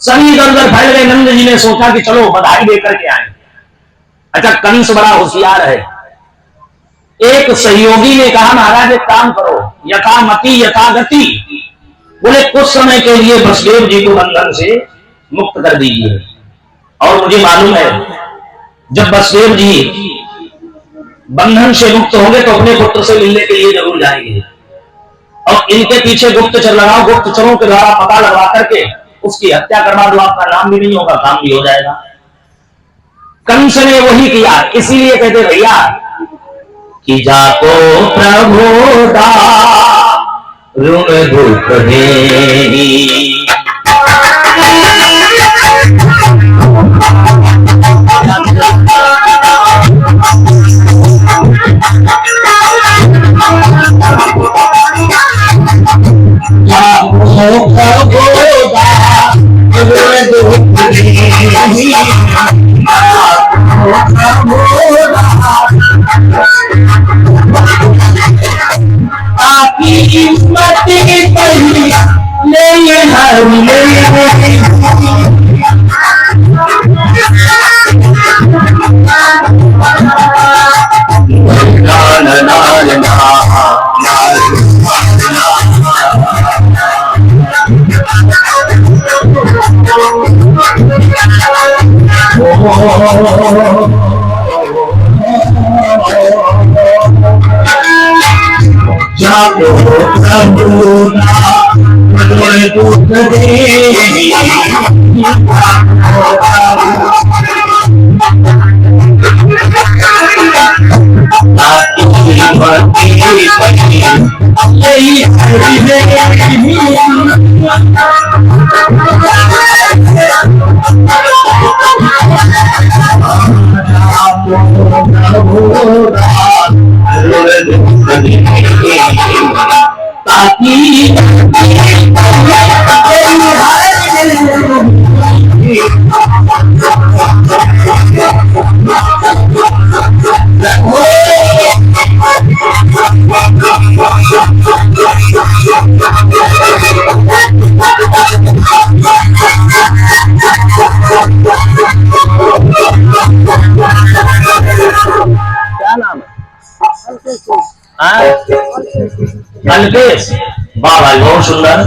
सभी इधर उधर फैल गए। नंद जी ने सोचा कि चलो बधाई देकर के आए। अच्छा, कंस बड़ा होशियार है। एक सहयोगी ने कहा महाराज एक काम करो, यथा मति यथा गति, बोले कुछ समय के लिए वसुदेव जी को बंधन से मुक्त कर दीजिए। और मुझे मालूम है जब वसुदेव जी बंधन से मुक्त होंगे तो अपने पुत्र से मिलने के लिए जरूर जाएंगे। और इनके पीछे गुप्तचर लगाओ, गुप्तचरों के द्वारा पता लगवा करके उसकी हत्या करवा दो, आपका नाम भी नहीं होगा, काम भी हो जाएगा। कंस ने वही किया। इसीलिए कहते भैया कि जाको प्रभु दा ऋण दुख देही जाको प्रभु ऋण दुख देही अलकेश, वाह भाई बहुत सुंदर।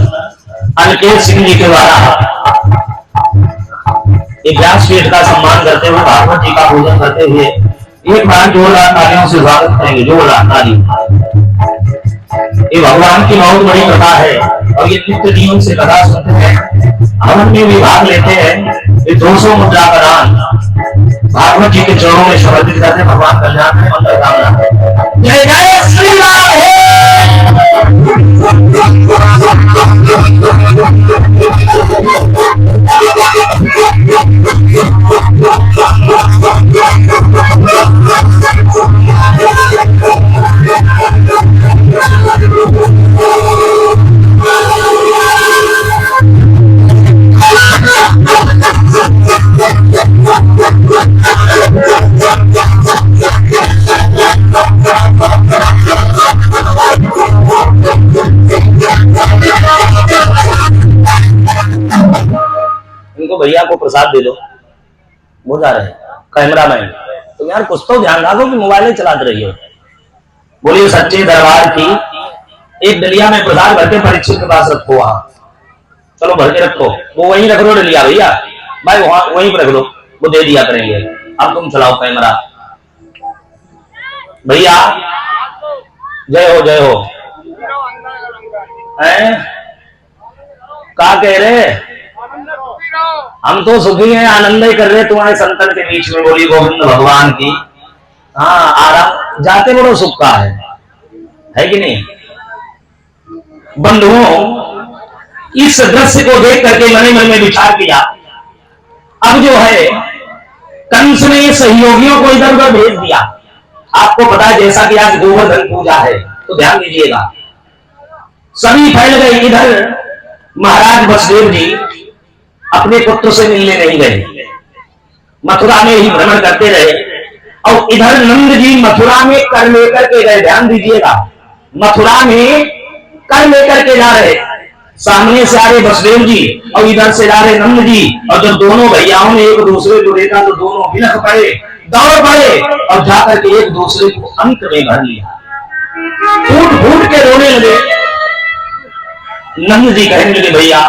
अलकेश सिंह जी के द्वारा व्यासपीठ का सम्मान करते हुए भागवत जी का पूजन करते हुए एक बार जोरदार तालियों से स्वागत करेंगे। जोरदार ताली। ये भगवान की बहुत बड़ी कथा है और ये नित्य नियम से कथा सुनते हैं, हवन में भी भाग लेते हैं। ये 200 मुद्रा का दान भागवत जी के चरणों में समर्पित करते हैं। भगवान कल्याण में मंगल कामना। जय जय श्री राम। इनको भैया को प्रसाद दे दो। वो जा रहे कैमरा मैन, तो यार कुछ तो ध्यान रखो कि मोबाइल चलाते रही हो। बोलिए सच्चे दरबार की। एक डलिया में प्रसाद भर के परीक्षित के पास रखो। वहां चलो भर के रखो, वो वहीं रख दो डलिया भैया भाई, वहीं पर रख दो, वो दे दिया करेंगे। अब तुम चलाओ कैमरा भैया। जय हो जय हो। क्या कह रहे? हम तो सुखी हैं, आनंद ही कर रहे तुम्हारे संतन के बीच में। बोली गोविंद भगवान की। हाँ आराम जाते बड़ो सुख का है कि नहीं? बंधुओं, इस दृश्य को देख करके मन में विचार किया। अब जो है कंस ने सहयोगियों को इधर उधर भेज दिया। आपको पता है जैसा कि आज गोवर्धन पूजा है, तो ध्यान दीजिएगा सभी फैल गए। इधर महाराज वसुदेव जी अपने पुत्र से मिलने नहीं गए, मथुरा में ही भ्रमण करते रहे। और इधर नंद जी मथुरा में कर लेकर के गए। ध्यान दीजिएगा, मथुरा में कर लेकर के जा रहे। सामने से आ रहे वसुदेव जी और इधर से जा रहे नंद जी। और जब दोनों भैयाओं ने एक दूसरे को देखा तो दोनों बिलख पड़े, दौड़ पड़े और जाकर के एक दूसरे को अंत में भर लिया। फूट फूट के रोने लगे। नंद जी कहने लगे भैया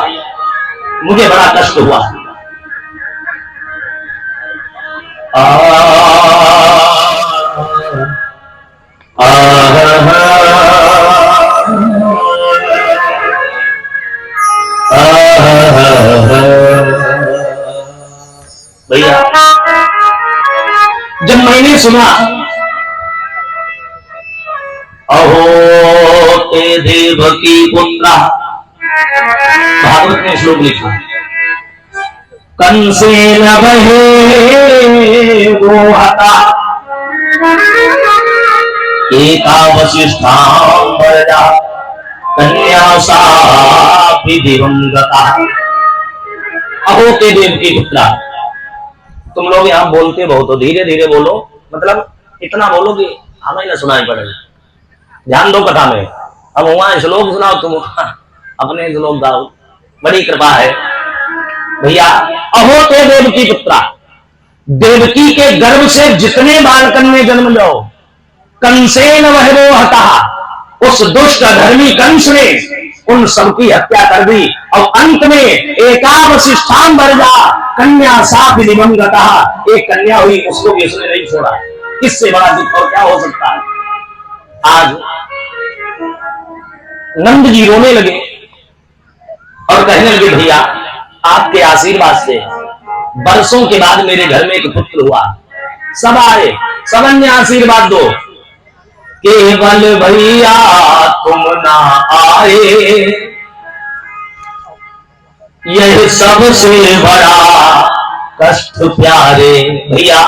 मुझे बड़ा कष्ट हुआ। भैया जब मैंने सुना अहो ते देवकी पुत्र, भागवत ने श्लोक लिखा, कंसेन वहे गोहता एका वसिष्ठांबरजा कन्या सापि दिवंगता। अहो के देवकी पुत्रा, तुम लोग यहाँ बोलते बहुत हो, धीरे धीरे बोलो, मतलब इतना बोलो कि हमें ना सुनाई पड़े। ध्यान दो कथा में। अब वहां श्लोक सुनाओ, तुम अपने श्लोक गाओ, बड़ी कृपा है भैया। अहो ते देवकी पुत्रा, देवकी के गर्भ से जितने बालकन में जन्म लो, कंसेन वह हता, उस दुष्ट धर्मी कंस ने उन सबकी हत्या कर दी। और अंत में एका वसिष्ठांबरजा कन्या सापि दिवंगता, एक कन्या हुई, उसको भी उसने नहीं छोड़ा। इससे बड़ा दुख और क्या हो सकता है। आज नंद जी रोने लगे और कहने लगे, भैया आपके आशीर्वाद से बरसों के बाद मेरे घर में एक पुत्र हुआ। सब आए, सबने आशीर्वाद दो। केवल भैया तुम ना आए, यह सबसे बड़ा कष्ट प्यारे। भैया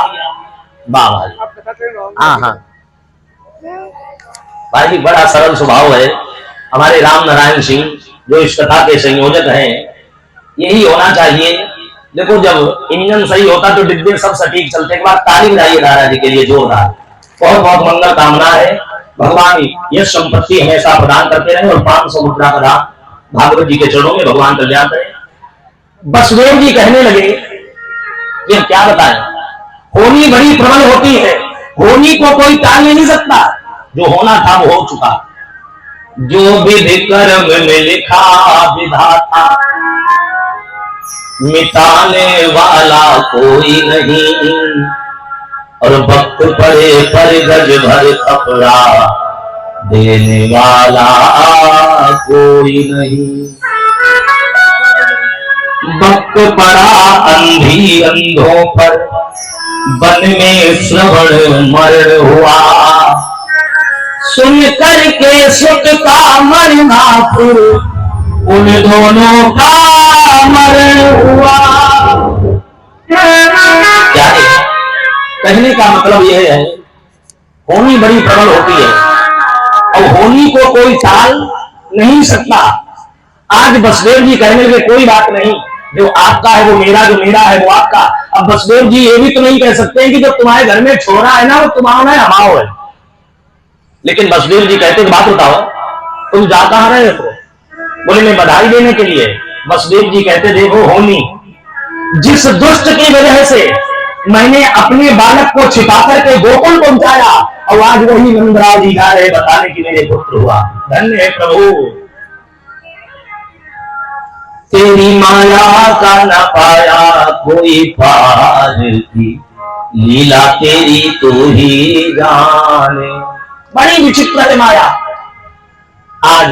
बाबा, हाँ हाँ भाई जी, बड़ा सरल स्वभाव है हमारे राम नारायण सिंह जो इस कथा के संयोजक हैं। यही होना चाहिए। देखो, जब इंजन सही होता तो डिब्बे सब सटीक चलते। एक बार ताली बजाइए दादाजी के लिए जोरदार। बहुत बहुत मंगल कामना है। भगवान यश संपत्ति हमेशा प्रदान करते रहे और 500 मुद्रा का दान भागवत जी के चरणों में भगवान कल्याण करें। बसदेव जी कहने लगे कि हम क्या बताएं, होनी बड़ी प्रबल होती है, होनी को कोई टाल नहीं सकता। जो होना था वो हो चुका। जो विधि कर्म में लिखा विधाता, मिटाने वाला कोई नहीं। और वक्त पड़े पर गज भर कपड़ा, देने वाला कोई नहीं। वक्त पड़ा अंधी अंधों पर, वन में श्रवण मरण हुआ। सुन करके सुख का मरना, फिर उन दोनों का मरण हुआ। क्या है? कहने का मतलब यह है, होनी बड़ी प्रबल होती है और होनी को कोई टाल नहीं सकता। आज बसदेव जी कहने लगे, कोई बात नहीं, जो आपका है वो मेरा, जो मेरा है वो आपका। अब बसदेव जी ये भी तो नहीं कह सकते हैं कि जो तुम्हारे घर में छोरा है ना वो तुम्हारा है, हमारा है। लेकिन बसदेव जी कहते कि बात बताओ, तुम जा कहां रहे हो? बोले मैं बधाई देने के लिए। बसदेव जी कहते, देखो होनी, जिस दुष्ट की वजह से मैंने अपने बालक को छिपा करके गोकुल पहुंचाया, और आज वही नंदराज जी जा रहे बताने की मेरे पुत्र हुआ। धन्य है प्रभु, तेरी माया का न पाया कोई पार की, लीला तेरी तू ही जाने। बड़ी विचित्र है माया। आज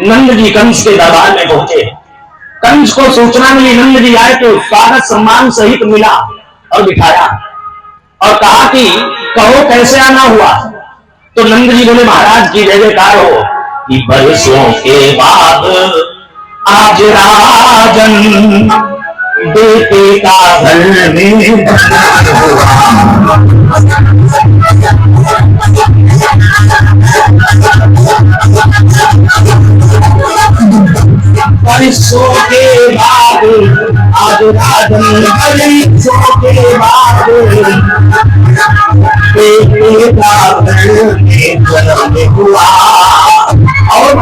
नंद जी कंस के दरबार में पहुंचे। कंस को सूचना मिली नंद जी आए तो स्वागत सम्मान सहित मिला और बिठाया और कहा कि कहो कैसे आना हुआ। तो नंद जी बोले, महाराज की जय जयकार हो कि बरसों के बाद आज राजन बेटे का घर में बरसों के बाद आज राजन, बरसों के बाद बेटे का घर में जन्म हुआ। और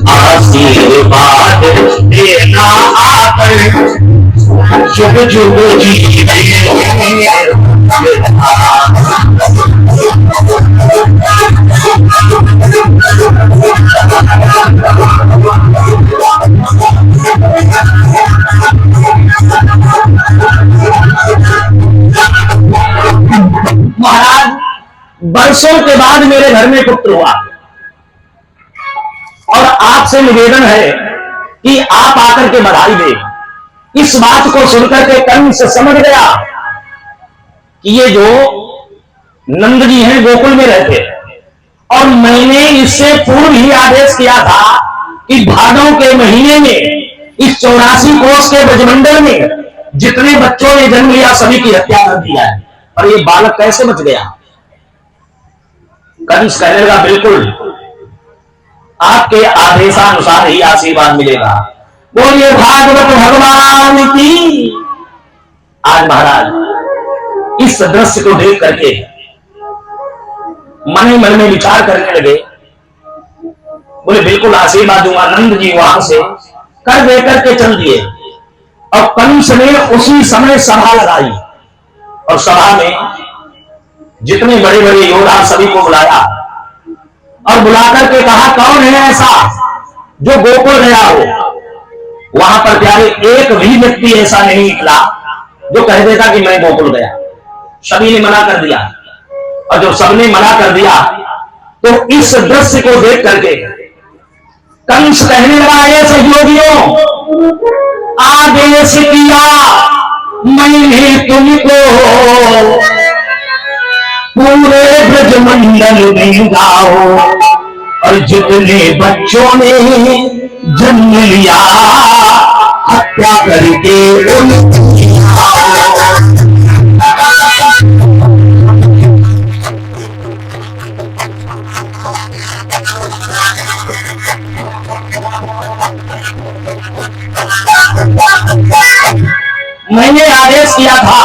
आशीर्वाद देना आकर जुग जुग जीवे। महाराज, बरसों के बाद मेरे घर में पुत्र हुआ और आपसे निवेदन है कि आप आकर के बधाई दें। इस बात को सुनकर के कंस समझ गया कि ये जो नंद जी हैं गोकुल में रहते और मैंने इससे पूर्व ही आदेश किया था कि भादों के महीने में इस 84 कोस के ब्रजमंडल में जितने बच्चों ने जन्म लिया सभी की हत्या कर दिया है। और ये बालक कैसे बच गया? कंस कहने लगा बिल्कुल आपके आदेशानुसार ही आशीर्वाद मिलेगा। बोलिए भागवत भगवान की। आज महाराज इस दृश्य को देख करके मन ही मन में विचार करने लगे। बोले बिल्कुल आशीर्वाद दूंगा। नंद जी वहां से कर दे करके चल दिए और कंस ने उसी समय सभा लगाई और सभा में जितने बड़े बड़े योद्धा सभी को बुलाया और बुलाकर के कहा कौन है ऐसा जो गोकुल गया हो। वहां पर प्यारे एक भी व्यक्ति ऐसा नहीं निकला जो कह देता कि मैं गोकुल गया। सभी ने मना कर दिया और जब सबने मना कर दिया तो इस दृश्य को देख करके कंस कहने लगा ये सहयोगियों आदेश किया मैंने तुमको पूरे ब्रजमंडल में गाओ और जितने बच्चों ने जन्म लिया हत्या करके मैंने आदेश किया था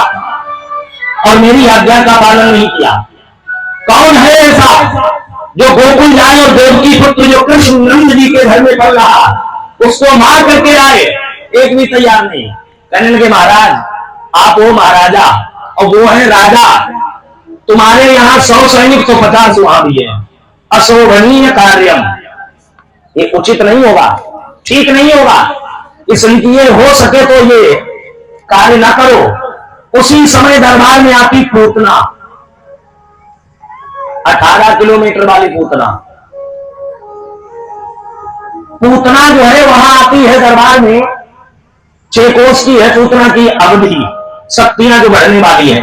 और मेरी आज्ञा का पालन नहीं किया। कौन है ऐसा जो गोकुल जाए और देवकी पुत्र जो कृष्ण नंद जी के घर में पड़ रहा उसको मार करके आए? एक भी तैयार नहीं। कहने लगे महाराज आप वो महाराजा और वो है राजा। तुम्हारे यहाँ 100 सैनिक तो 50 वहां भी है। अशोभनीय कार्यम। ये उचित नहीं होगा, ठीक नहीं होगा। इसलिए हो सके तो ये कार्य ना करो। उसी समय दरबार में आती पूतना 18 किलोमीटर वाली पूतना जो है वहां आती है दरबार में। 6 कोस की है पूतना की अवधि, शक्तियां जो बढ़ने वाली है।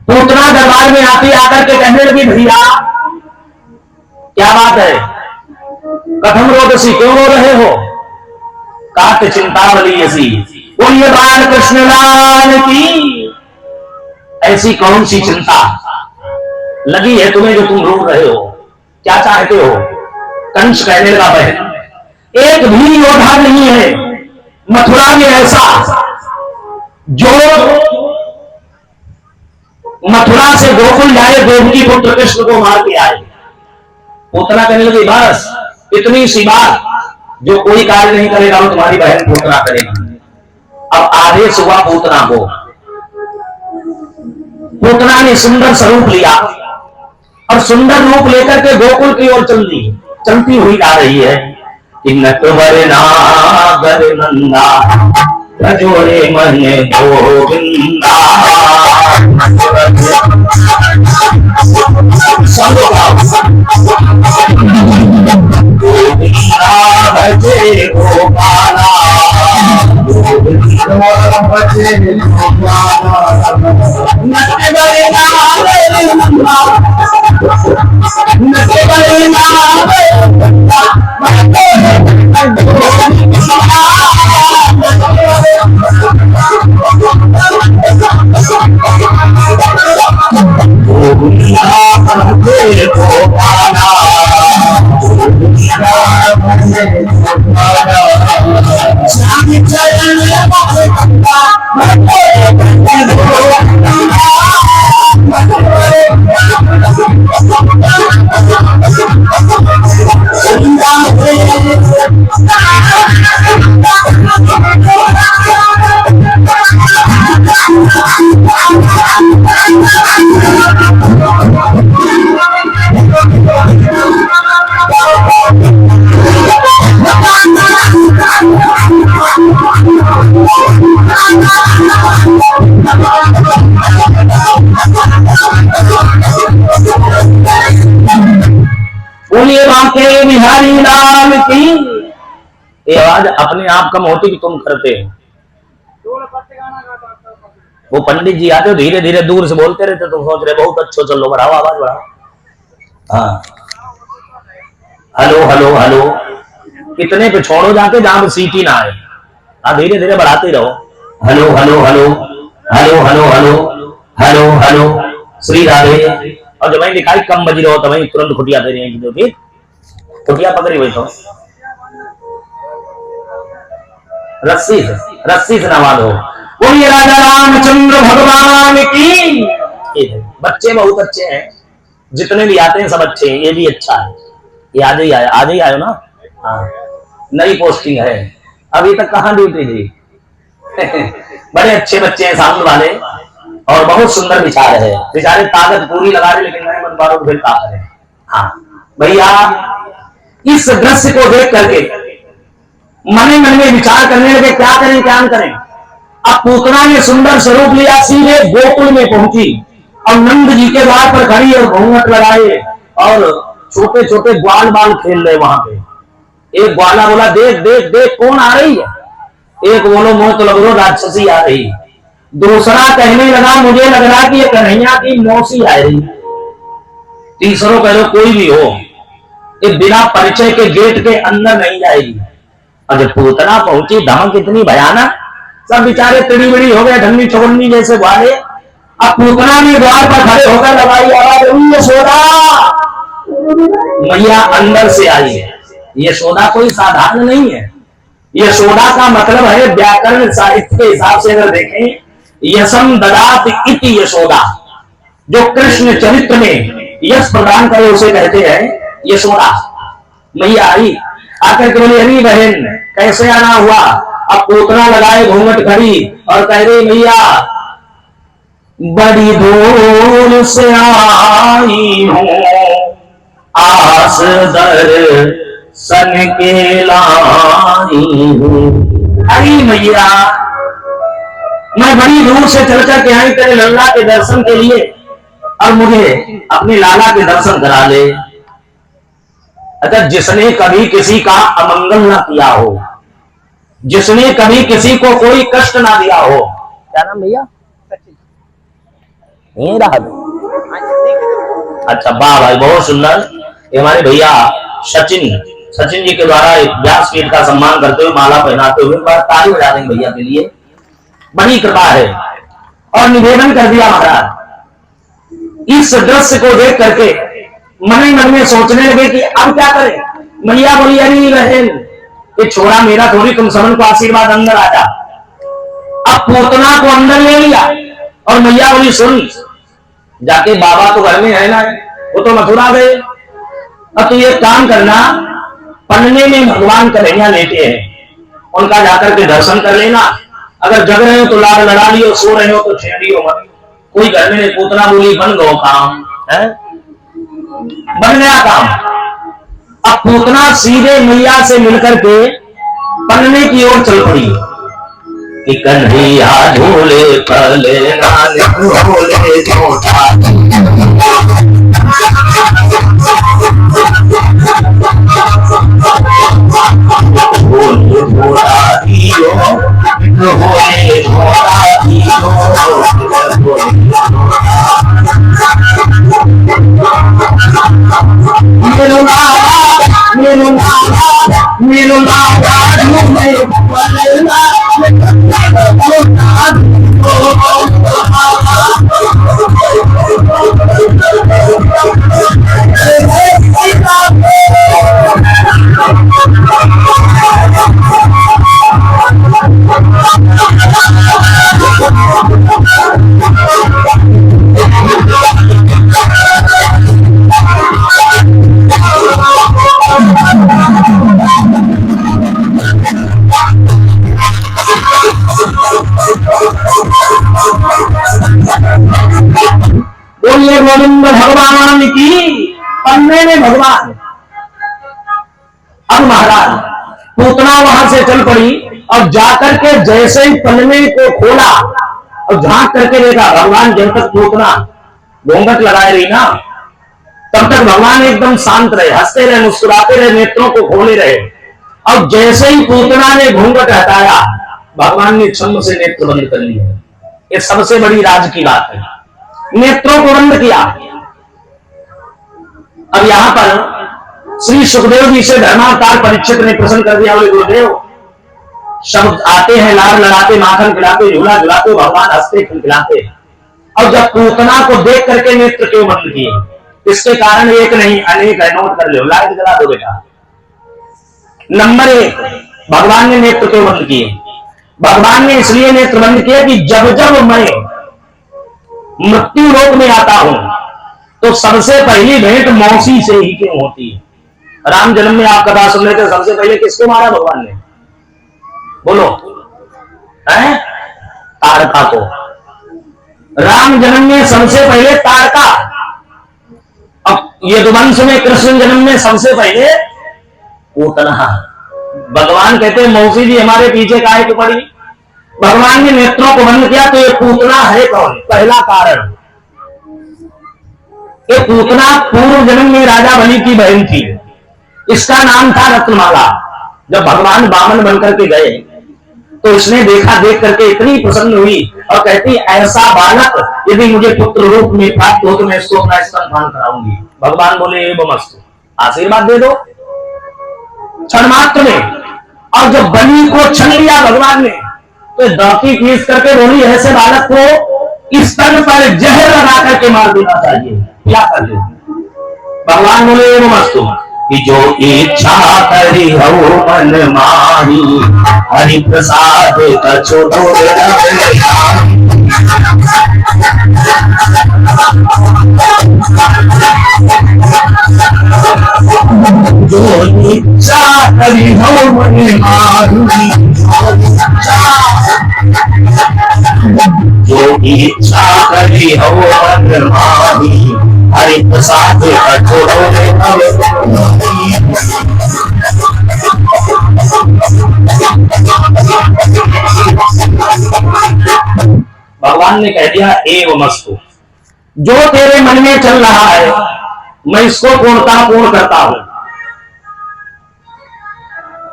पूतना दरबार में आती आकर के कहने लगी भैया क्या बात है कथम रोदसी क्यों रो रहे हो? काट चिंतावली ऐसी। बोलिए बाल कृष्ण लाल की। ऐसी कौन सी चिंता लगी है तुम्हें जो तुम रो रहे हो? क्या चाहते हो? कंस कहने लगा बहन एक भी योद्धा नहीं है मथुरा में ऐसा जो मथुरा से गोकुल जाए देवकी पुत्र कृष्ण को मार के आए। पूतना कहने लगी बस इतनी सी बात, जो कोई कार्य नहीं करेगा वो तुम्हारी बहन पूतना करेगी। अब आदेश हुआ पूतना को। पूतना ने सुंदर स्वरूप लिया और सुंदर रूप लेकर के गोकुल की ओर चलती हुई आ रही है कि नटवर नागर नंदा रजोरे मन गोविंदा। गोविंदा भजे गोपाला भजे बोलिए बांके बिहारी लाल की। ये आवाज अपने आप कम होती कि तुम करते हो। वो पंडित जी आते हो धीरे धीरे दूर से बोलते रहते तुम सोच रहे बहुत अच्छो चलो बढ़ाओ आवाज बढ़ाओ। हाँ, हेलो हेलो हेलो, कितने पे छोड़ो जाके जहां पे सीटी ना आए। हाँ, धीरे धीरे बढ़ाते रहो। Hello hello hello hello hello hello hello hello, Shri Radhe. और जब वही दिखाई कम बजी रहो तो वही तुरंत खुटिया दे रही है, जो भी खुटिया पकड़ी हुई तो रस्सी से नवा दो। बोलिए राजा रामचंद्र भगवान की। बच्चे बहुत अच्छे हैं, जितने भी आते हैं सब अच्छे हैं, ये भी अच्छा है। ये आज ही आयो ना। हाँ, नई पोस्टिंग है, अभी तक कहाँ ड्यूटी थी। बड़े अच्छे बच्चे हैं सामने वाले, और बहुत सुंदर विचार है। बेचारे ताकत पूरी लगा रहे, लेकिन नए मनवारों को फिर ताकत है। हाँ भैया, इस दृश्य को देख करके मन में विचार करने लगे, क्या करें क्या करें। अब पूतना ने सुंदर स्वरूप लिया, सीधे गोकुल में पहुंची और नंद जी के द्वार पर खड़ी और घूंघट लगाए और छोटे छोटे ग्वाल बाल खेल रहे वहां पे। एक ग्वाला बोला, देख देख देख कौन आ रही है। एक बोलो, मोह तो लग रो राक्षसी आ रही। दूसरा कहने लगा, मुझे लग रहा कि ये कन्हैया की मौसी आ रही। तीसरों कह लो कोई भी हो, ये बिना परिचय के गेट के अंदर नहीं जाएगी। और जब पूतना पहुंची, धमक इतनी भयानक, सब बेचारे तिड़ी बिड़ी हो गए, ढंगी चौगन्नी जैसे ग्वाले। अब पूतना ने द्वार पर खड़े होकर लगाई आवाज, यशोदा। मैया अंदर से आई है। यशोदा कोई साधारण नहीं है। यशोदा का मतलब है, व्याकरण साहित्य के हिसाब से अगर देखें, यशम ददात इति यशोदा, जो कृष्ण चरित्र में यश प्रदान करे उसे कहते हैं यशोदा। मैया आई, आकर के बोली, अरे बहन कैसे आना हुआ। अब पोतना लगाए, घूंघट खड़ी और कह रही, मैया बड़ी दूर से आई हूं, आस दर्शन के लाई हूं। अरे मैया, मैं बड़ी दूर से चल कर के आई तेरे लल्ला के दर्शन के लिए, और मुझे अपने लाला के दर्शन करा ले। अच्छा, जिसने कभी किसी का अमंगल ना किया हो, जिसने कभी किसी को कोई कष्ट ना दिया हो, क्या नाम भैया? नहीं रहा। अच्छा, वाह भाई, बहुत सुंदर। ये हमारे भैया सचिन जी के द्वारा व्यासपीठ का सम्मान करते हुए, माला पहनाते हुए ताली बजा देंगे भैया के लिए, बड़ी कृपा है। और निवेदन कर दिया महाराज। इस दृश्य को देख करके मन में सोचने लगे कि अब क्या करें। मैया बोली, अरे बहन, ये छोड़ा मेरा थोड़ी, तुम समन को आशीर्वाद, अंदर आ जा। अब पोतना को अंदर ले लिया और मैया बोली, सुन, जाके बाबा तो घर में है ना, वो तो मथुरा गए। अब तू ये काम करना, पन्ने में भगवान कन्हैया लेटे हैं, उनका जाकर के दर्शन कर लेना। अगर जग रहे हो तो लाड लड़ा लियो, सो रहे हो तो छेड़ियो मत। कोई घर में पोतना बोली, बन गो काम है, बन गया काम। अब पूतना सीधे मैया से मिलकर के पन्ने की ओर चल पड़ी कि कन्हैया झूले पले नाले झूले छोटा, बोलिए गोविंद भगवान की। पन्ने में भगवान। अब महाराज पूतना वहां से चल पड़ी और जाकर के जैसे ही पन्ने को खोला और झांक करके देखा, भगवान जब तक पूतना घूंघट लगाए रही ना, तब तक भगवान एकदम शांत रहे, हंसते रहे, मुस्कुराते रहे, नेत्रों को खोले रहे। और जैसे ही पूतना ने घूंघट हटाया, भगवान ने छंद से नेत्र बंद कर लिए। ये सबसे बड़ी राज की बात है, नेत्रों को बंद किया। अब यहां पर श्री सुखदेव जी से धर्मावतार परीक्षित ने प्रश्न कर दिया, बोले गुरुदेव शब्द आते हैं लाड़ लड़ाते, माखन खिलाते, झूला झुलाते, भगवान हंसते खिलखिलाते, और जब पूतना को देख करके नेत्र क्यों बंद किए? इसके कारण एक नहीं अनेक है, नोट कर लो, लाइट जला दो बेटा। नंबर एक, भगवान ने नेत्र क्यों बंद किए? भगवान ने इसलिए नेत्र बंद किया कि जब जब मैं मृत्यु लोक में आता हूं तो सबसे पहली भेंट मौसी से ही क्यों होती है? राम जन्म में आप कथा सुन रहे थे, सबसे पहले किसको मारा भगवान ने? बोलो, है तारका को। राम जन्म में सबसे पहले तारका, अब यदुवंश में कृष्ण जन्म में सबसे पहले पूतना। भगवान कहते हैं मौसी जी हमारे पीछे काहे को पड़ी? भगवान ने नेत्रों को बंद किया तो ये पूतना है कौन? पहला कारण, ये पूतना पूर्व जन्म में राजा बलि की बहन थी, इसका नाम था रत्नमाला। जब भगवान वामन बनकर के गए तो इसने देखा, देख करके इतनी प्रसन्न हुई और कहती ऐसा बालक यदि मुझे पुत्र रूप में प्राप्त हो तो मैं इसको अपना स्तनपान कराऊंगी। भगवान बोले एवमस्तु, आशीर्वाद दे दो क्षण मात्र में। और जब बलि को छन लिया भगवान ने तो दांती पीस करके बोली ऐसे बालक को स्तन पर जहर लगा करके मार देना चाहिए, क्या कर ले? भगवान बोले एवमस्तु कि जो इच्छा करी हो मन माही, हरि प्रसाद कछो जो इच्छा करी हो मन माही, जो इच्छा करी हो मन माही, हरि प्रसाद कछो भगवान ने कह दिया एवमस्तु, जो तेरे मन में चल रहा है मैं इसको पूर्ण करता हूं।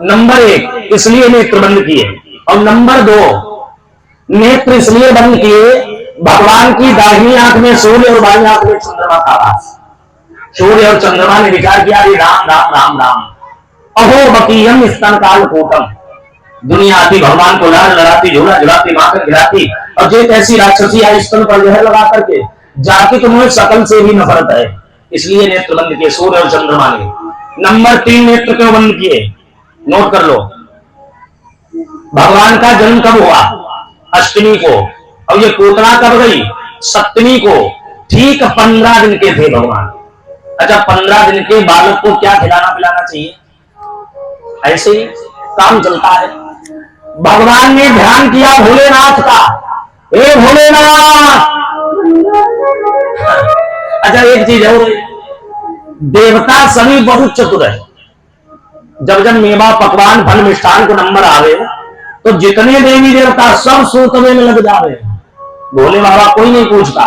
नंबर एक, इसलिए नेत्र बंद किए। और नंबर दो, नेत्र इसलिए बंद किए, भगवान की दाहिनी आंख में सूर्य और बाईं आंख में चंद्रमा का वास। सूर्य और चंद्रमा ने विचार किया राम राम राम राम, अहो बकीयम स्तन काल कूटम। दुनिया आती, भगवान को लाड़ लड़ाती, झूला झुलाती, माखन खिलाती, और जो ऐसी राक्षसी आई स्तन पर जहर लगा करके जाके तुम्हें सकल से भी नफरत है, इसलिए नेत्र बंद किए सूर्य और चंद्रमा ने। नंबर तीन, नेत्र क्यों बंद किए? नोट कर लो, भगवान का जन्म कब हुआ? अष्टमी को, और ये पूतना कब गई? सप्तमी को। ठीक 15 दिन के थे भगवान। अच्छा, 15 दिन के बालक को क्या खिलाना पिलाना चाहिए? ऐसे ही काम चलता है। भगवान ने ध्यान किया भोलेनाथ का, हे भोलेनाथ। अच्छा, एक चीज और, देवता सभी बहुत चतुर है। जब जब मेवा पकवान फल मिष्ठान को नंबर आवे तो जितने देवी देवता सब सोतवे में लग जावे, भोले बाबा कोई नहीं पूछता।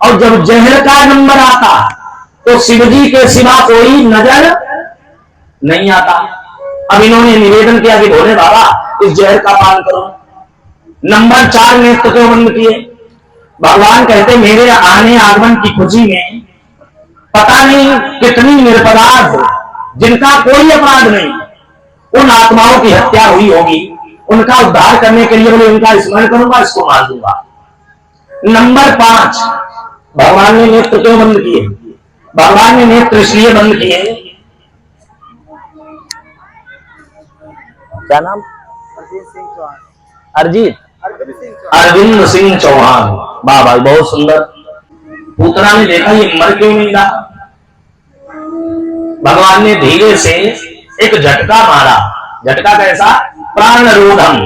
और जब जहर का नंबर आता तो शिव जी के सिवा कोई नजर नहीं आता। अब इन्होंने निवेदन किया कि भोले बाबा इस जहर का पान करो। नंबर 4, नेत्र क्यों बंद किए? भगवान कहते मेरे आने आगमन की खुशी में पता नहीं कितनी निरपराध जिनका कोई अपराध नहीं, उन आत्माओं की हत्या हुई होगी, उनका उद्धार करने के लिए बोले उनका स्मरण करूंगा, इसको मार दूंगा। नंबर 5, भगवान ने नेत्र क्यों बंद किए? भगवान ने नेत्र इसलिए बंद किए, क्या नाम? अरविंद सिंह चौहान। वाह, बहुत सुंदर। पूतना ने देखा ये मर क्यों नहीं रहा, भगवान ने धीरे से एक झटका मारा। झटका कैसा? प्राण रोधम।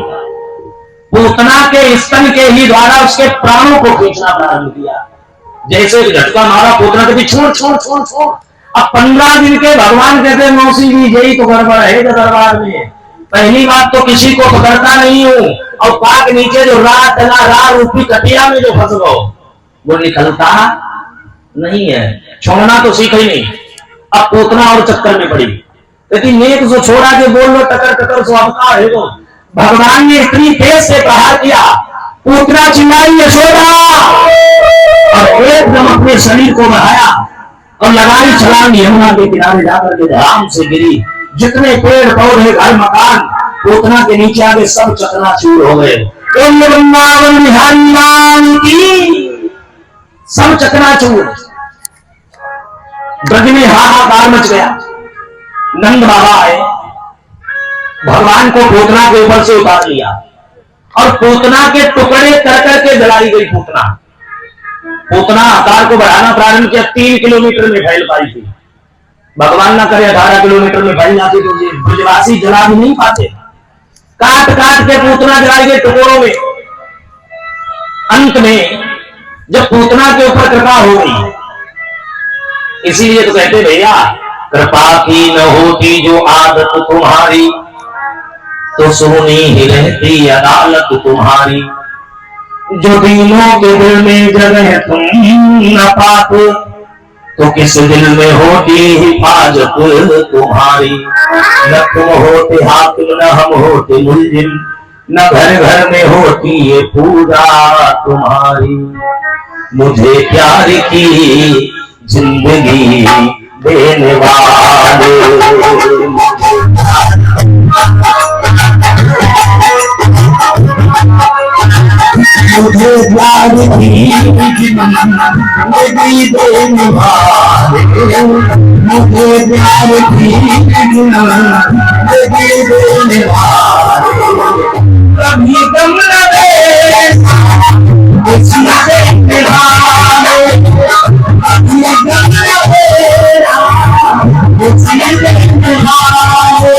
पूतना के स्तन के ही द्वारा उसके प्राणों को खींचना प्रारंभ किया। जैसे झटका मारा, पूतना कहती छोड़ छोड़ छोड़ छोड़। अब 15 दिन के भगवान कहते मौसी जी यही तो गड़बड़ है दरबार में। पहली बात तो किसी को पकड़ता नहीं हूं, और पाक नीचे जो रात रूपी कटिया में जो फंस गो वो निकलता नहीं है। छोड़ना तो सीख ही नहीं। अब पूतना और चक्कर में पड़ी, लेकिन नेक जो छोड़ा के बोल लो टकर टकर सो आपका है। वो भगवान ने इतनी तेज से प्रहार किया, पूतना चिल्लाई यशोदा, और एकदम अपने शरीर को बढ़ाया और लगाई छलांग यमुना के किनारे जाकर के धड़ाम से गिरी। जितने पेड़ पौधे घर मकान पूतना के नीचे आगे सब चकनाचूर हो गए। वृंदावन बिहारी लाल की सब चकनाचूर। ब्रज में हाहाकार मच गया। नंद बाबा आए, भगवान को पूतना के ऊपर से उतार लिया और पूतना के टुकड़े कर करके जलाई गई। पूतना आकार को बढ़ाना प्रारंभ किया, 3 किलोमीटर में फैल पाई थी। भगवान ना करे 18 किलोमीटर में फैल जाती तो ये ब्रजवासी जला भी नहीं पाते। काट काट के पूतना जलाई गई टुकड़ों में। अंत में जब पूतना के ऊपर कृपा हो गई, इसीलिए तो कहते भैया कृपा की न होती जो आदत तुम्हारी, तो सोनी ही रहती अदालत तुम्हारी। जो दिलों के दिल में जगह तुम न पाते, तो किस दिल में होती हिफाजत तुम्हारी। न तुम होते हाकिम न हम होते मुल्जिम, न घर घर में होती ये पूजा तुम्हारी। मुझे प्यार की जिंदगी देने वाले, मुझे प्यार की जिंदगी देने वाले, मुझे प्यार की जिंदगी देने वाले। कभी गम न दे किसी से निभाने, कभी गम न दे किसी से निभाने।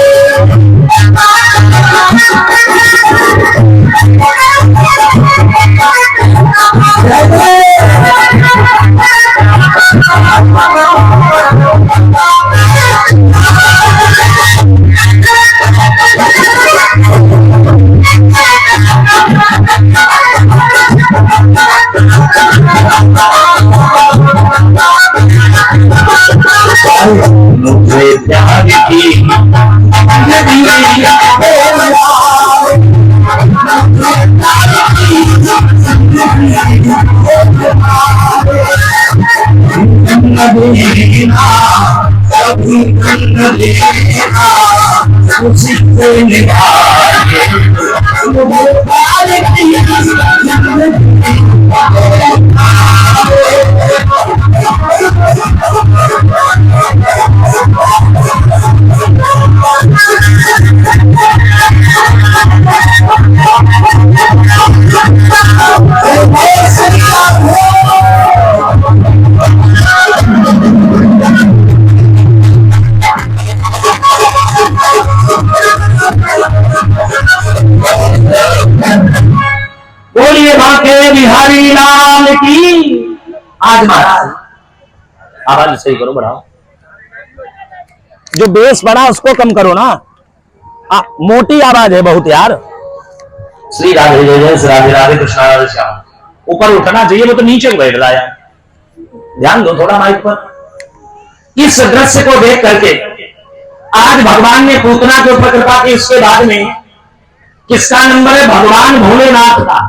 मुझे प्यार की कभी उसी से निभाए। बोलिए बांके बिहारी लाल की। आज महाराज आवाज सही करो, बढ़ाओ, जो बेस बढ़ा उसको कम करो ना। मोटी आवाज है बहुत यार। श्री राधे जय जय, श्री राधे राधे, कृष्णा राधे श्याम। ऊपर उठना चाहिए, वो तो नीचे को बैठ रहा है। ध्यान दो थोड़ा माइक पर। इस दृश्य को देख करके आज भगवान ने पूतना के ऊपर कृपा की। इसके बाद में किसका नंबर है? भगवान भोलेनाथ का।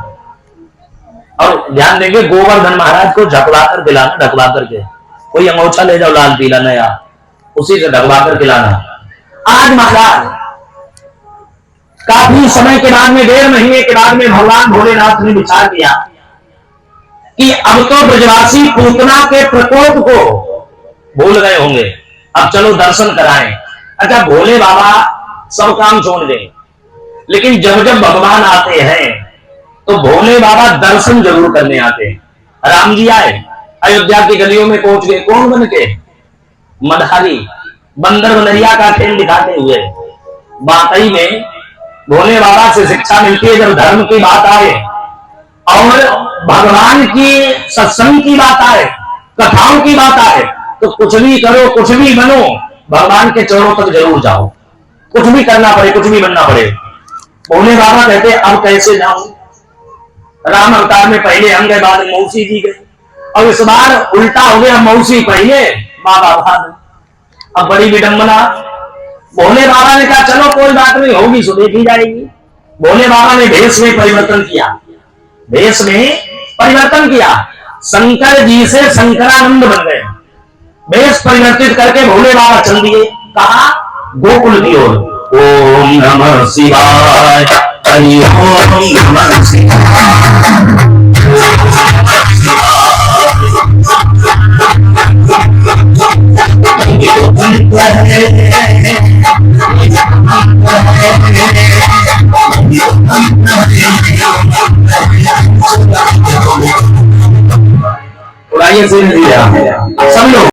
और ध्यान देंगे, गोवर्धन महाराज को झकवा कर खिलाना, ढकवा करके। कोई अंगोछा ले जाओ लाल पीला नया, उसी से ढकवा कर खिलाना। आज महाराज काफी समय के बाद में, 1.5 महीने के बाद में भगवान भोलेनाथ ने विचार किया कि अब तो ब्रजवासी पूतना के प्रकोप को भूल गए होंगे, अब चलो दर्शन कराएं। अच्छा, भोले बाबा सब काम छोड़ दें, लेकिन जब जब भगवान आते हैं तो भोले बाबा दर्शन जरूर करने आते हैं। राम जी आए, अयोध्या की गलियों में पहुंच गए। कौन बन के? मधारी, बंदर बनरिया का खेल दिखाते हुए। बातई में भोले बाबा से शिक्षा मिलती है, जब धर्म की बात आए और भगवान की सत्संग की बात आए, कथाओं की बात आए, तो कुछ भी करो, कुछ भी बनो, भगवान के चरणों तक जरूर जाओ। कुछ भी करना पड़े, कुछ भी बनना पड़े। भोले बाबा कहते अब कैसे जाऊं? राम अवतार में पहले हम गए, बाद में मौसी जी गए, और इस बार उल्टा हो गया, मौसी पहले बाबा बाद। अब बड़ी विडंबना। भोले बाबा ने कहा चलो कोई बात नहीं, होगी सो देखी जाएगी। भोले बाबा ने भेष में परिवर्तन किया, भेष में परिवर्तन किया। शंकर जी से शंकरानंद बन गए। वेश परिवर्तित करके भोले बाबा चल दिए। कहा? गोकुल की ओर। ओम नमः शिवाय, हरि ओम नमः शिवाय। उड़ाइए से दिया सब लोग